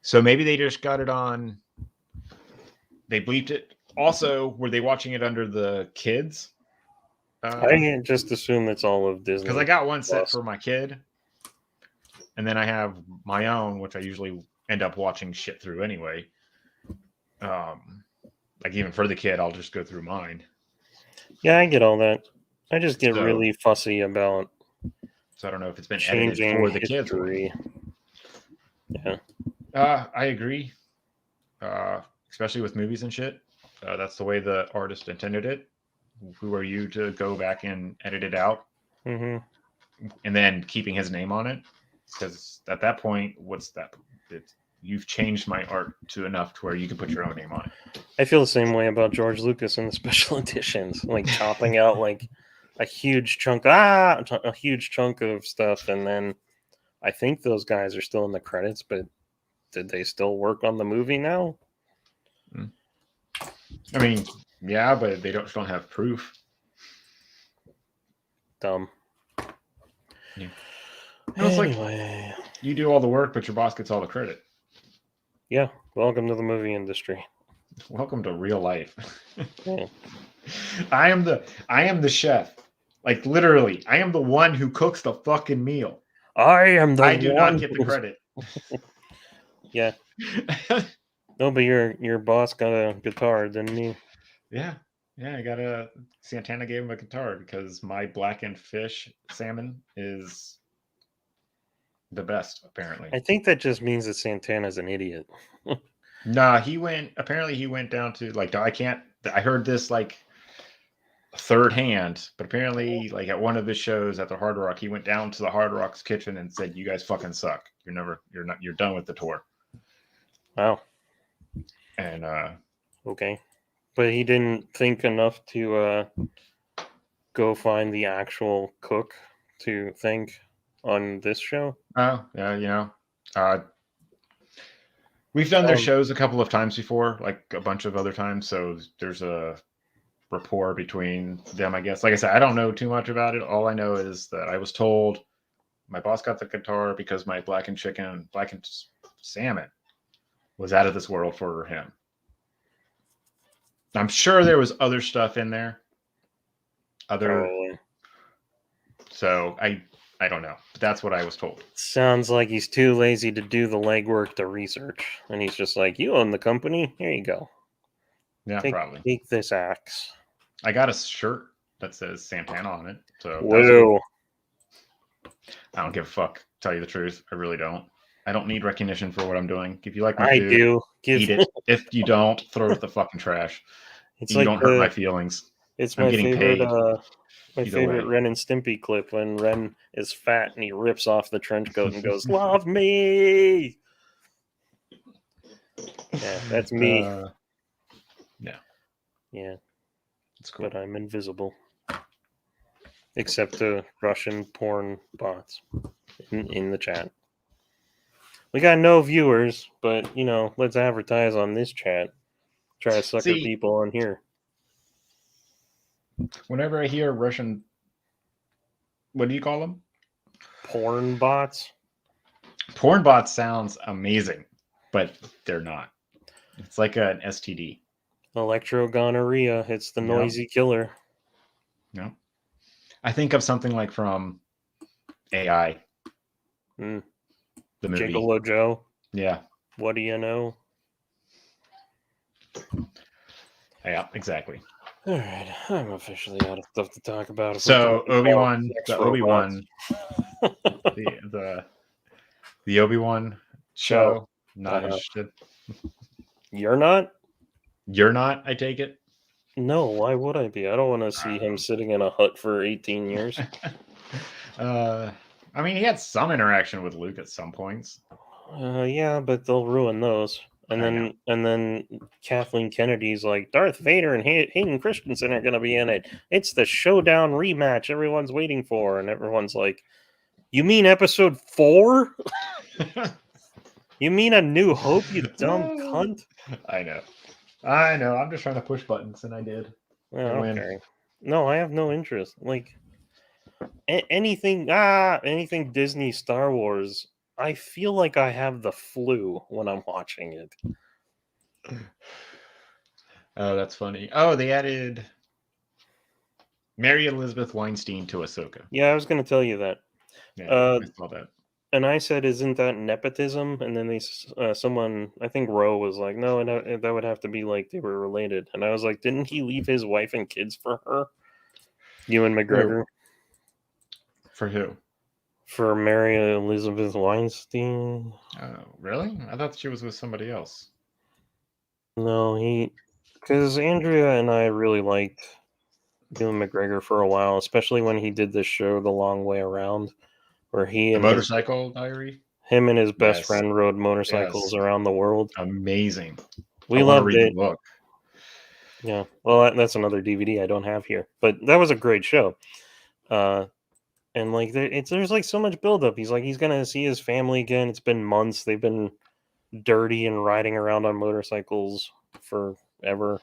So maybe they just got it on. They bleeped it. Also, were they watching it under the kids? I just assume it's all of Disney. Because I got one set for my kid. And then I have my own, which I usually end up watching shit through anyway. Like even for the kid, I'll just go through mine. Yeah, I get all that. I just get really fussy about. So I don't know if it's been edited for the kids. Yeah. I agree. Especially with movies and shit. That's the way the artist intended it. Who are you to go back and edit it out? Mm-hmm. And then keeping his name on it? Because at that point, what's that? You've changed my art to enough to where you can put your own name on it. I feel the same way about George Lucas and the special editions, like chopping out like a huge chunk of stuff, and then I think those guys are still in the credits, but did they still work on the movie now? I mean, yeah, but they don't have proof. Dumb. Yeah. Anyway, like you do all the work, but your boss gets all the credit. Yeah, welcome to the movie industry. Welcome to real life. Yeah. I am the chef. Like literally, I am the one who cooks the fucking meal. I do not get the credit. Yeah. No, but your boss got a guitar, didn't he? Yeah. I got Santana gave him a guitar because my blackened fish salmon is the best, apparently. I think that just means that Santana's an idiot. Nah, he went down to like, I heard this like third hand, but apparently like at one of his shows at the Hard Rock, he went down to the Hard Rock's kitchen and said, "You guys fucking suck. You're done with the tour." Wow. And okay. But he didn't think enough to go find the actual cook to thank on this show? Oh, yeah, We've done their shows a couple of times before, like a bunch of other times. So there's a rapport between them, I guess. Like I said, I don't know too much about it. All I know is that I was told my boss got the guitar because my blackened salmon was out of this world for him. I'm sure there was other stuff in there. So I don't know. But that's what I was told. Sounds like he's too lazy to do the legwork to research. And he's just like, you own the company. Here you go. Yeah, probably. Take this axe. I got a shirt that says Santana on it. So whoa. I don't give a fuck. Tell you the truth. I really don't. I don't need recognition for what I'm doing. If you like my food, do. Eat it. If you don't, throw it in the fucking trash. You don't hurt my feelings. It's my favorite favorite Ren and Stimpy clip when Ren is fat and he rips off the trench coat and goes, "Love me." Yeah, that's me. Yeah. It's cool. But I'm invisible. Except to Russian porn bots in the chat. We got no viewers, but, let's advertise on this chat. Try to sucker people on here. Whenever I hear Russian, what do you call them? Porn bots? Porn bots sounds amazing, but they're not. It's like an STD. Electrogonorrhea. It's the noisy killer. No. I think of something like from AI. The movie. Gigolo Joe. Yeah. What do you know? Yeah, exactly. All right, I'm officially out of stuff to talk about. So Obi-Wan, the Obi-Wan show. Not interested. You're not? You're not, I take it? No, why would I be? I don't want to see him sitting in a hut for 18 years. I mean, he had some interaction with Luke at some points. Yeah, but they'll ruin those. And then Kathleen Kennedy's like, Darth Vader and Hayden Christensen are going to be in it. It's the showdown rematch everyone's waiting for. And everyone's like, you mean episode 4? You mean A New Hope, you dumb cunt? I know. I'm just trying to push buttons, and I did. Okay. No, I have no interest. Like, anything Disney Star Wars, I feel like I have the flu when I'm watching it. Oh, that's funny. Oh, they added Mary Elizabeth Weinstein to Ahsoka. Yeah, I was going to tell you that. Yeah, I saw that. And I said, "Isn't that nepotism?" And then someone, I think Roe, was like, "No, that would have to be like they were related." And I was like, "Didn't he leave his wife and kids for her?" Ewan McGregor. For who? For Mary Elizabeth Weinstein. Oh, really? I thought she was with somebody else. No, because Andrea and I really liked Ewan McGregor for a while, especially when he did this show, The Long Way Around, where The Motorcycle Diary? Him and his best friend rode motorcycles around the world. Amazing. We loved it. The book. Yeah, well, that's another DVD I don't have here, but that was a great show. And like, there's like so much buildup. He's gonna see his family again. It's been months. They've been dirty and riding around on motorcycles forever.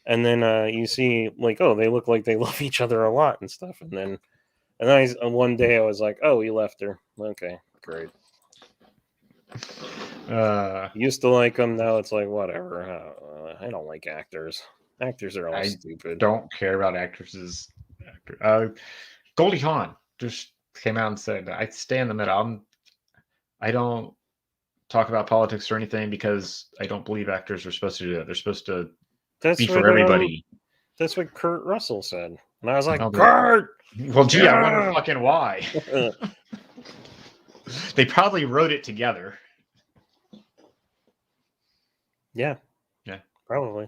And then you see like, oh, they look like they love each other a lot and stuff. And then one day I was like, oh, he left her. Okay, great. Used to like him. Now it's like, whatever. I don't like actors. Actors are all stupid. Don't care about actresses. Goldie Hawn just came out and said, I stay in the middle. I don't talk about politics or anything because I don't believe actors are supposed to do that. They're supposed to be for everybody. That's what Kurt Russell said. And I was like, Kurt! Well, gee, I wonder fucking why. They probably wrote it together. Yeah, probably.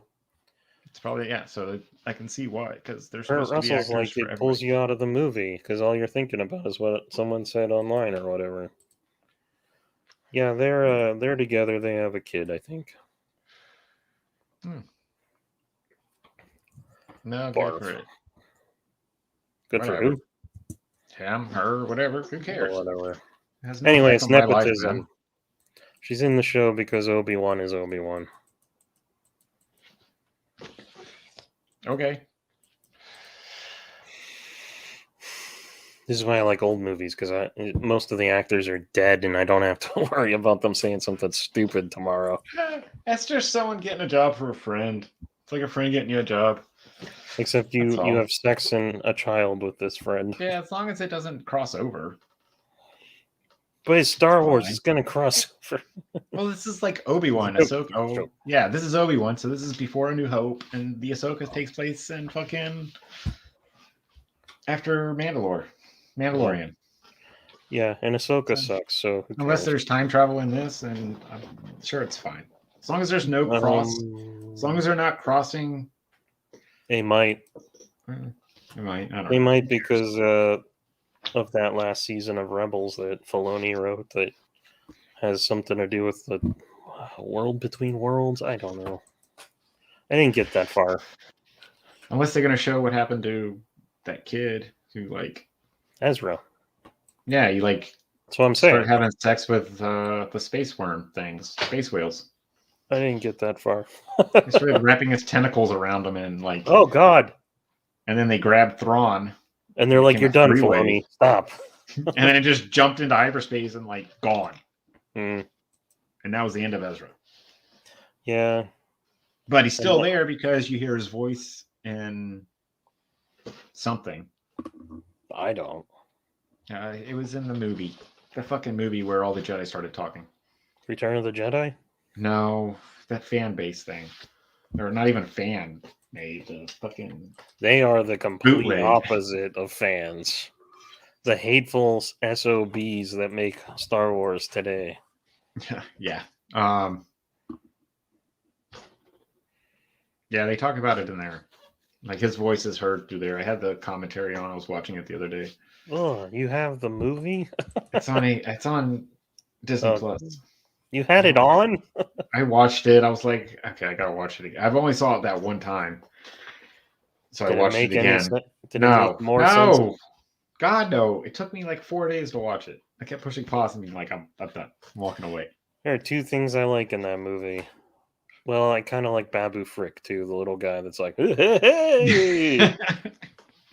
It's probably, so I can see why, because there's Kurt Russell's like, it pulls you out of the movie, because all you're thinking about is what someone said online or whatever. Yeah, they're together. They have a kid, I think. No, good for it. Good for who? Him, her, whatever. Who cares? Whatever. Anyway, it's nepotism. She's in the show because Obi-Wan is Obi-Wan. Okay. This is why I like old movies, because most of the actors are dead, and I don't have to worry about them saying something stupid tomorrow. That's just someone getting a job for a friend. It's like a friend getting you a job. Except That's you all. have sex and a child with this friend. Yeah, as long as it doesn't cross over. But it's Star It's Wars. fine. It's going to cross over. Well, this is like Obi-Wan, Joke, Ahsoka. Oh, joke. yeah, this is Obi-Wan, so this is before A New Hope, and the Ahsoka takes place in fucking after Mandalorian. Yeah, and Ahsoka So- sucks, so who Unless cares? there's time travel in this, and I'm sure it's fine. As long as there's no cross, as long as they're not crossing. They might. They might. I don't They know. might because of that last season of Rebels that Filoni wrote that has something to do with the world between worlds. I don't know. I didn't get that far. Unless they're gonna show what happened to that kid who, like, Ezra. yeah, you like That's what I'm saying. start having sex with the space worm things, space whales. I didn't get that far. He started wrapping his tentacles around him and like, Oh God! and then they grabbed Thrawn, And they're like, Became "You're a done, three-way. Filoni. Stop." and then it just jumped into hyperspace and like gone. Mm, And that was the end of Ezra. yeah. But he's still And- there because you hear his voice in something. I don't. It was in the movie, the fucking movie where all the Jedi started talking. Return of the Jedi. No, that fan base thing, or not even fan made the fucking. They are the complete Bootleg. opposite of fans. The hateful SOBs that make Star Wars today. Yeah. Yeah, they talk about it in there. Like his voice is heard through there. I had the commentary on. I was watching it the other day. Oh, you have the movie? It's on Disney Plus. You had it on? I watched it. I was like, okay, I gotta watch it again. I've only saw it that one time, so I watched it again. Did it No, make more sense? no, God, no! It took me like 4 days to watch it. I kept pushing pause and being like, I'm done. I'm walking away. There are two things I like in that movie. Well, I kind of like Babu Frick too, the little guy that's like, hey!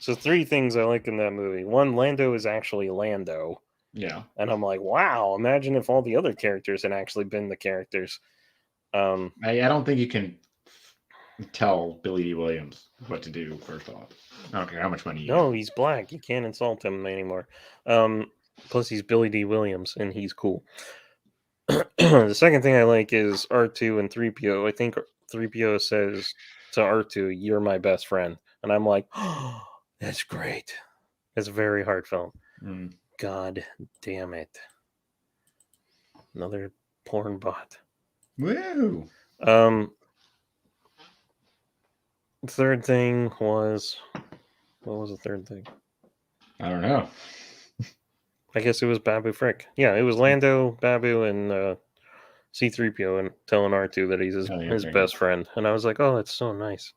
So three things I like in that movie. One, Lando is actually Lando. Yeah. And I'm like, wow, imagine if all the other characters had actually been the characters. I don't think you can tell Billy D. Williams what to do, first off. I don't care how much money you No, he's black. You can't insult him anymore. Plus, he's Billy D. Williams, and he's cool. The second thing I like is R2 and 3PO. I think 3PO says to R2, "You're my best friend." And I'm like, oh, that's great. It's very heartfelt. Mm. God damn it. Another porn bot. Woo! Third thing was, what was the third thing? I don't know. I guess it was Babu Frick. Yeah, it was Lando, Babu, and C-3PO, and telling R2 that he's his Oh, yeah, his there you best friend. And I was like, oh, that's so nice.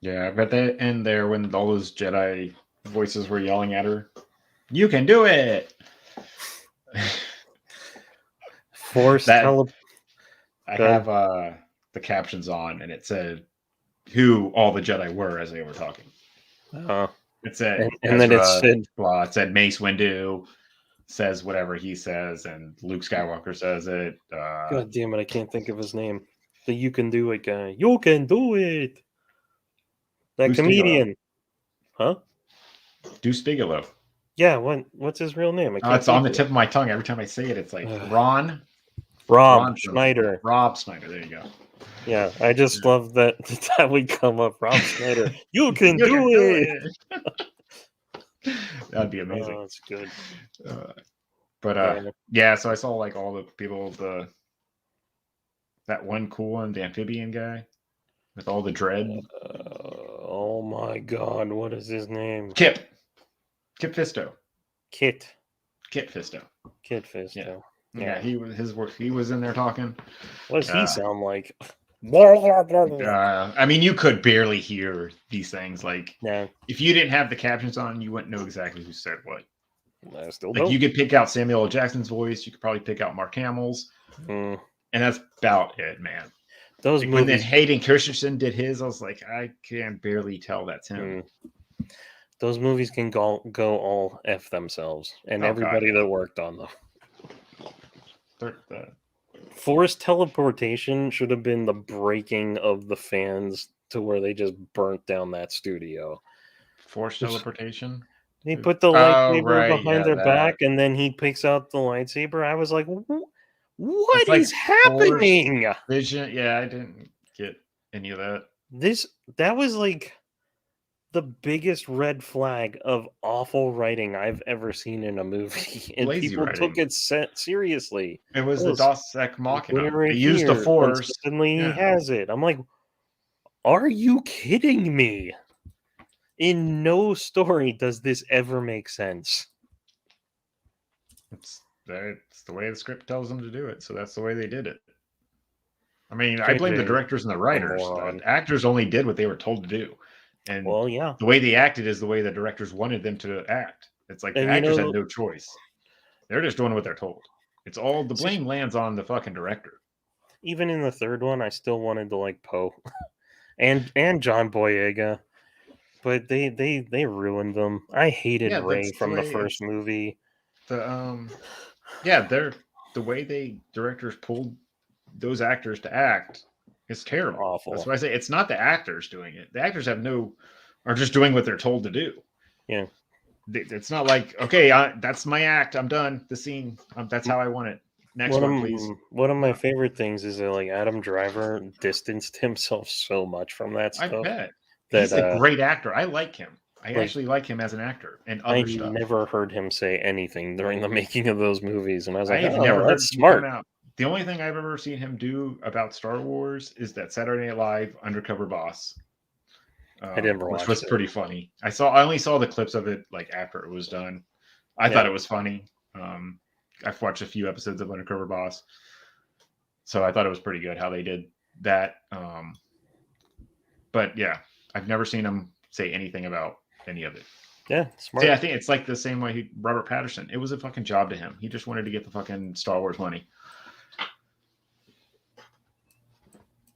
Yeah, but the end there when all those Jedi voices were yelling at her, "You can do it!" Forced That- tele- I Go ahead. have the captions on, and it said who all the Jedi were as they were talking. It said, and then it Ezra, said, blah. It said Mace Windu says whatever he says, and Luke Skywalker says it. God damn it, I can't think of his name. The You Can Do It guy. You can do it! That Who's comedian. Huh? Deuce Bigelow. Yeah, what's his real name? I can't It's on the think tip of my tongue every time I say it. It's like Ugh. Ron Rob Schneider. Rob Snyder. There you go. Yeah, I just love that that would come up. Rob Schneider. You can do it! That'd be Oh, amazing. that's good. But yeah, so I saw like all the people, that one cool one, the amphibian guy with all the dread. Oh my god, what is his name? Kip Fisto. Kit Fisto. Fisto. Yeah, he was in there talking. What does he Uh, sound like? I mean, you could barely hear these things. Like, Yeah. if you didn't have the captions on, you wouldn't know exactly who said what. I still Like don't. you could pick out Samuel L. Jackson's voice. You could probably pick out Mark Hamill's, Mm. and that's about it, man. Those Like when then movies. Hayden Christensen did his, I was like, I can barely tell that's him. Those movies can go all F themselves, and Oh, God, everybody yeah. that worked on them. The- Forced teleportation should have been the breaking of the fans to where they just burnt down that studio. Forced teleportation. They put the Oh, lightsaber right, behind yeah, their that. back, and then he picks out the lightsaber. I was like, "What It's like is happening?" Vision. Yeah, I didn't get any of that. That was like the biggest red flag of awful writing I've ever seen in a movie, and Lazy people writing. took it seriously. It was the Dos Ex Machina. Put it right They used the here, and Force. suddenly Yeah. he has it. I'm like, are you kidding me? In no story does this ever make sense. It's the way the script tells them to do it, so that's the way they did it. I mean, I JJ, blame the directors and the writers. moron. The actors only did what they were told to do, and Well, yeah. the way they acted is the way the directors wanted them to act. It's like the And you actors know- had no choice; they're just doing what they're told. It's all the blame lands on the fucking director. Even in the third one, I still wanted to like Poe and John Boyega, but they ruined them. I hated Yeah, Ray that's the from the way first movie. They're the way they directors pulled those actors to act is terrible. Awful. That's why I say it's not the actors doing it. The actors are just doing what they're told to do. Yeah. It's not like, okay, that's my act. I'm done. The scene. That's how I want it. Next one, please. One of my favorite things is that like Adam Driver distanced himself so much from that I stuff. bet. That, He's a great actor. I like him. I like, actually like him as an actor and I other stuff. never heard him say anything during the making of those movies, and I was like, I've never heard that's him smart. come out. The only thing I've ever seen him do about Star Wars is that Saturday Night Live Undercover Boss. I never which watched was it. pretty funny. I only saw the clips of it like after it was done. I thought it was funny. I've watched a few episodes of Undercover Boss, so I thought it was pretty good how they did that. But yeah, I've never seen him say anything about any of it. Yeah, smart. See, I think it's like the same way Robert Patterson. It was a fucking job to him. He just wanted to get the fucking Star Wars money.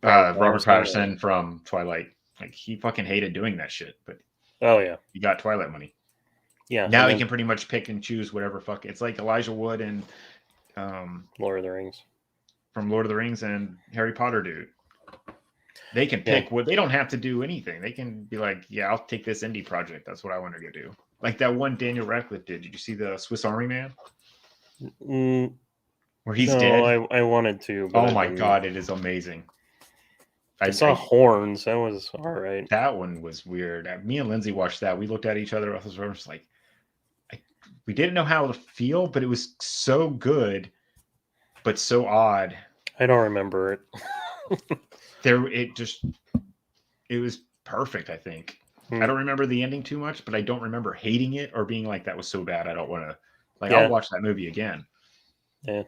Robert Patterson from Twilight. Like he fucking hated doing that shit, but he got Twilight money. Yeah. Now he can pretty much pick and choose whatever fuck. It's like Elijah Wood and Lord of the Rings. From Lord of the Rings and Harry Potter, dude. They can pick what they don't have to do anything. They can be like, yeah, I'll take this indie project. That's what I want to go do. Like that one Daniel Radcliffe did. Did you see the Swiss Army Man? Where he's dead. I wanted to. But oh my god, it is amazing. I saw horns. That was all right. That one was weird. Me and Lindsay watched that. We looked at each other. I was just like, we didn't know how to feel, but it was so good, but so odd. I don't remember it. It was perfect. I think. I don't remember the ending too much, but I don't remember hating it or being like that was so bad. I don't want to. I'll watch that movie again. Yeah.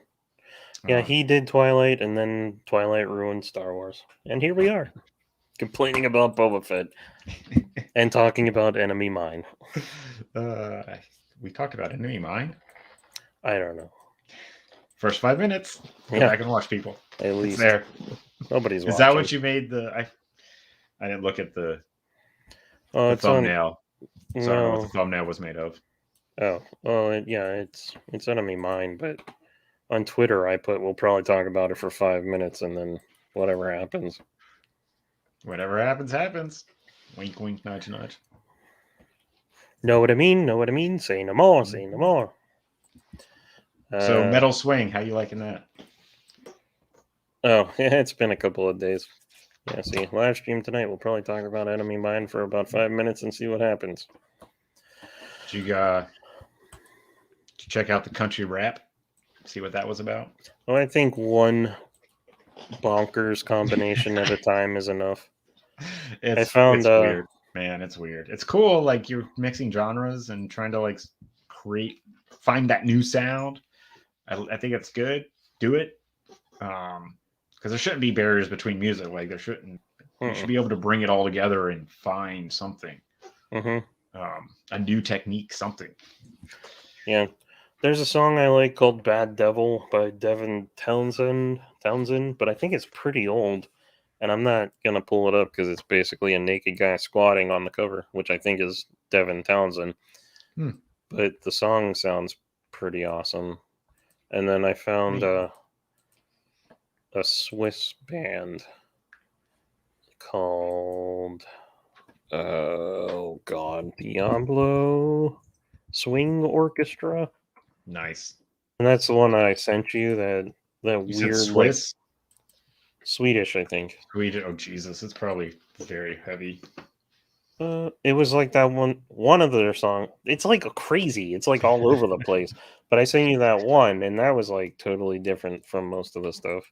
Yeah, he did Twilight, and then Twilight ruined Star Wars. And here we are, complaining about Boba Fett and talking about Enemy Mine. We talked about Enemy Mine? I don't know. First 5 minutes. Go back and watch, people. At least. It's there. Nobody's watching. Is that what you made the... I didn't look at the thumbnail. So I don't know what the thumbnail was made of. Oh, well, it's Enemy Mine, but... On Twitter, I put, we'll probably talk about it for 5 minutes, and then whatever happens. Whatever happens, happens. Wink, wink, nudge, nudge. Know what I mean? Know what I mean? Say no more, say no more. So, Metal Swing, how you liking that? Oh, yeah, it's been a couple of days. Yeah, see, live stream tonight, we'll probably talk about Enemy Mine for about 5 minutes and see what happens. Did you check out the country rap? See what that was about? Well, I think one bonkers combination at a time is enough. It's weird, man. It's weird. It's cool. Like you're mixing genres and trying to like find that new sound. I think it's good. Do it. Because there shouldn't be barriers between music. Like there shouldn't. You should be able to bring it all together and find something. A new technique, something. Yeah. There's a song I like called Bad Devil by Devin Townsend, but I think it's pretty old. And I'm not going to pull it up because it's basically a naked guy squatting on the cover, which I think is Devin Townsend. Hmm. But the song sounds pretty awesome. And then I found Neat. a Swiss band called, oh God, Diablo Swing Orchestra. Nice. And that's the one I sent you. That You said weird, like Swiss? Swedish, I think. Sweden. Oh Jesus, it's probably very heavy. It was like that one of their song. It's like crazy. It's like all over the place. But I sent you that one, and that was like totally different from most of the stuff.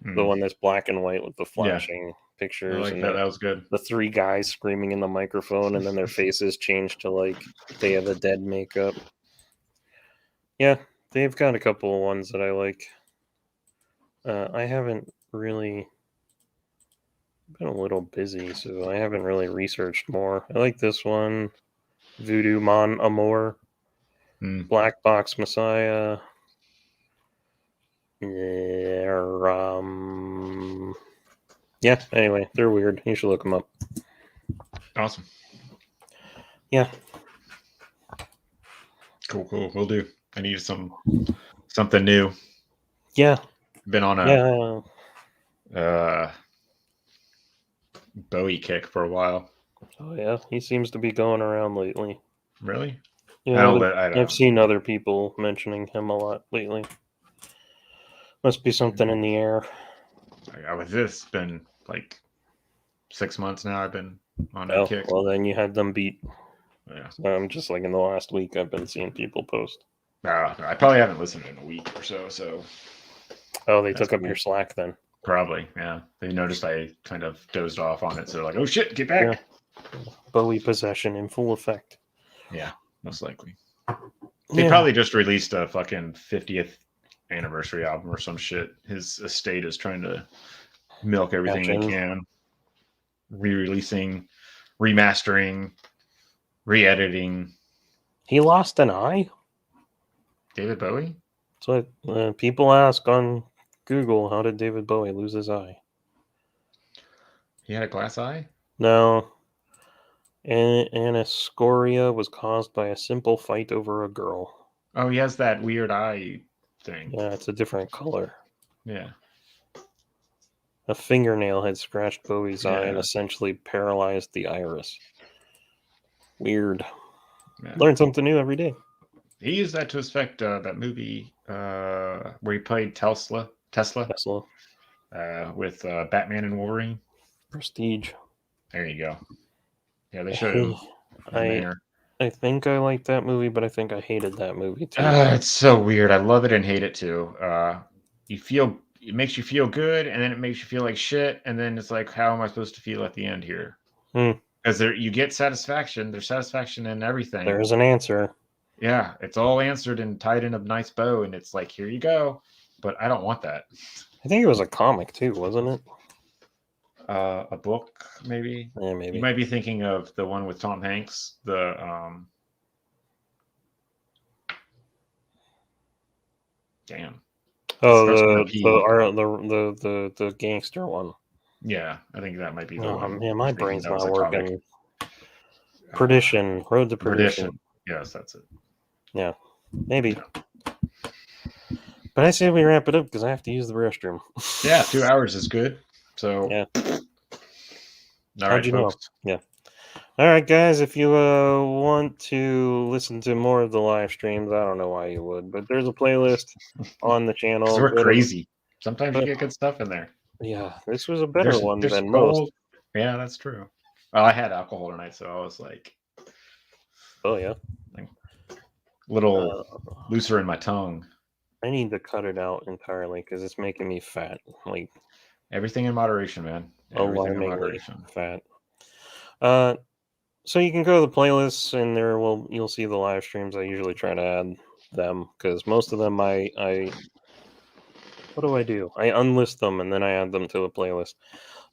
The Mm. one that's black and white with the Yeah, flashing I pictures like and that. That was good. the three guys screaming in the microphone, and then their faces change to like Day of the Dead makeup. Yeah, they've got a couple of ones that I like. I haven't really been a little busy, so I haven't really researched more. I like this one, Voodoo Mon Amour, Mm. Black Box Messiah. Yeah, yeah. Anyway, they're weird. You should look them up. Awesome. Yeah. Cool. We'll do. I need something new. Yeah. Been on a Yeah. Bowie kick for a while. Oh yeah. He seems to be going around lately. Really? Yeah, I don't I've seen other people mentioning him a lot lately. Must be something in the air. With this been like 6 months now. I've been on a Oh, kick. well then you had them beat. Yeah. Just like in the last week, I've been seeing people post. I probably haven't listened in a week or so. So. Oh, they That's took up cool. your slack then. Probably, yeah. They noticed I kind of dozed off on it, so they're like, "Oh shit, get back!" Yeah. Bowie possession in full effect. Yeah, most likely. They Yeah. probably just released a fucking 50th anniversary album or some shit. His estate is trying to milk everything they can, re-releasing, remastering, re-editing. He lost an eye. David Bowie? So people ask on Google, how did David Bowie lose his eye? He had a glass eye? No. Anoscoria was caused by a simple fight over a girl. Oh, he has that weird eye thing. Yeah, it's a different color. Yeah. A fingernail had scratched Bowie's eye and Yeah. essentially paralyzed the iris. Weird. Yeah. Learn something new every day. He used that to affect that movie where he played Tesla. With Batman and Wolverine. Prestige. There you go. Yeah, they showed him in there. I think I liked that movie, but I think I hated that movie too. It's so weird. I love it and hate it too. It makes you feel good, and then it makes you feel like shit, and then it's like, how am I supposed to feel at the end here? Because you get satisfaction. There's satisfaction in everything. There's an answer. Yeah, it's all answered and tied in a nice bow, and it's like, here you go. But I don't want that. I think it was a comic too, wasn't it? A book, maybe. Yeah, maybe. You might be thinking of the one with Tom Hanks. Damn. Oh, the gangster one. Yeah, I think that might be the one. Yeah, my brain's not working. Road to Perdition. Yes, that's it. Yeah, maybe. But I say we wrap it up because I have to use the restroom. Yeah, 2 hours is good. So yeah. All right, folks. Know? Yeah. All right, guys. If you want to listen to more of the live streams, I don't know why you would, but there's a playlist on the channel. We're crazy. Sometimes you get good stuff in there. Yeah, this was a better one than most. Yeah, that's true. Well, I had alcohol tonight, so I was like, oh yeah, like little looser in my tongue. I need to cut it out entirely because it's making me fat. Like everything in moderation, man. Everything in moderation. Fat. So you can go to the playlists, and you'll see the live streams. I usually try to add them because most of them I what do? I unlist them and then I add them to a playlist.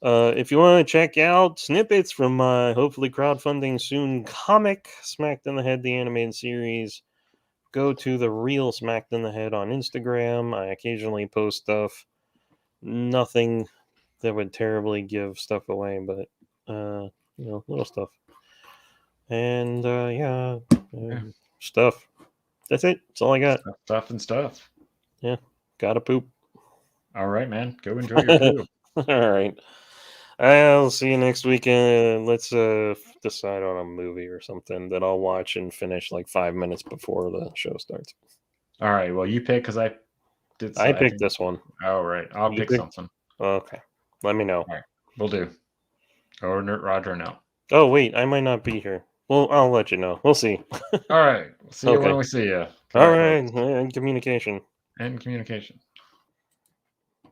If you want to check out snippets from my hopefully crowdfunding soon comic, Smacked in the Head, the animated series, go to the real Smacked in the Head on Instagram. I occasionally post stuff. Nothing that would terribly give stuff away, but little stuff. And stuff. That's it. That's all I got. Stuff. Yeah, gotta poop. All right, man. Go enjoy your poop. All right. I'll see you next weekend. Let's decide on a movie or something that I'll watch and finish like 5 minutes before the show starts. All right. Well, you pick because I did. I picked this one. All right. I'll pick something. Okay. Let me know. All right. We'll do. Or Roger now. Oh, wait. I might not be here. Well, I'll let you know. We'll see. All right. See you when we see you. All right. And communication. And communication.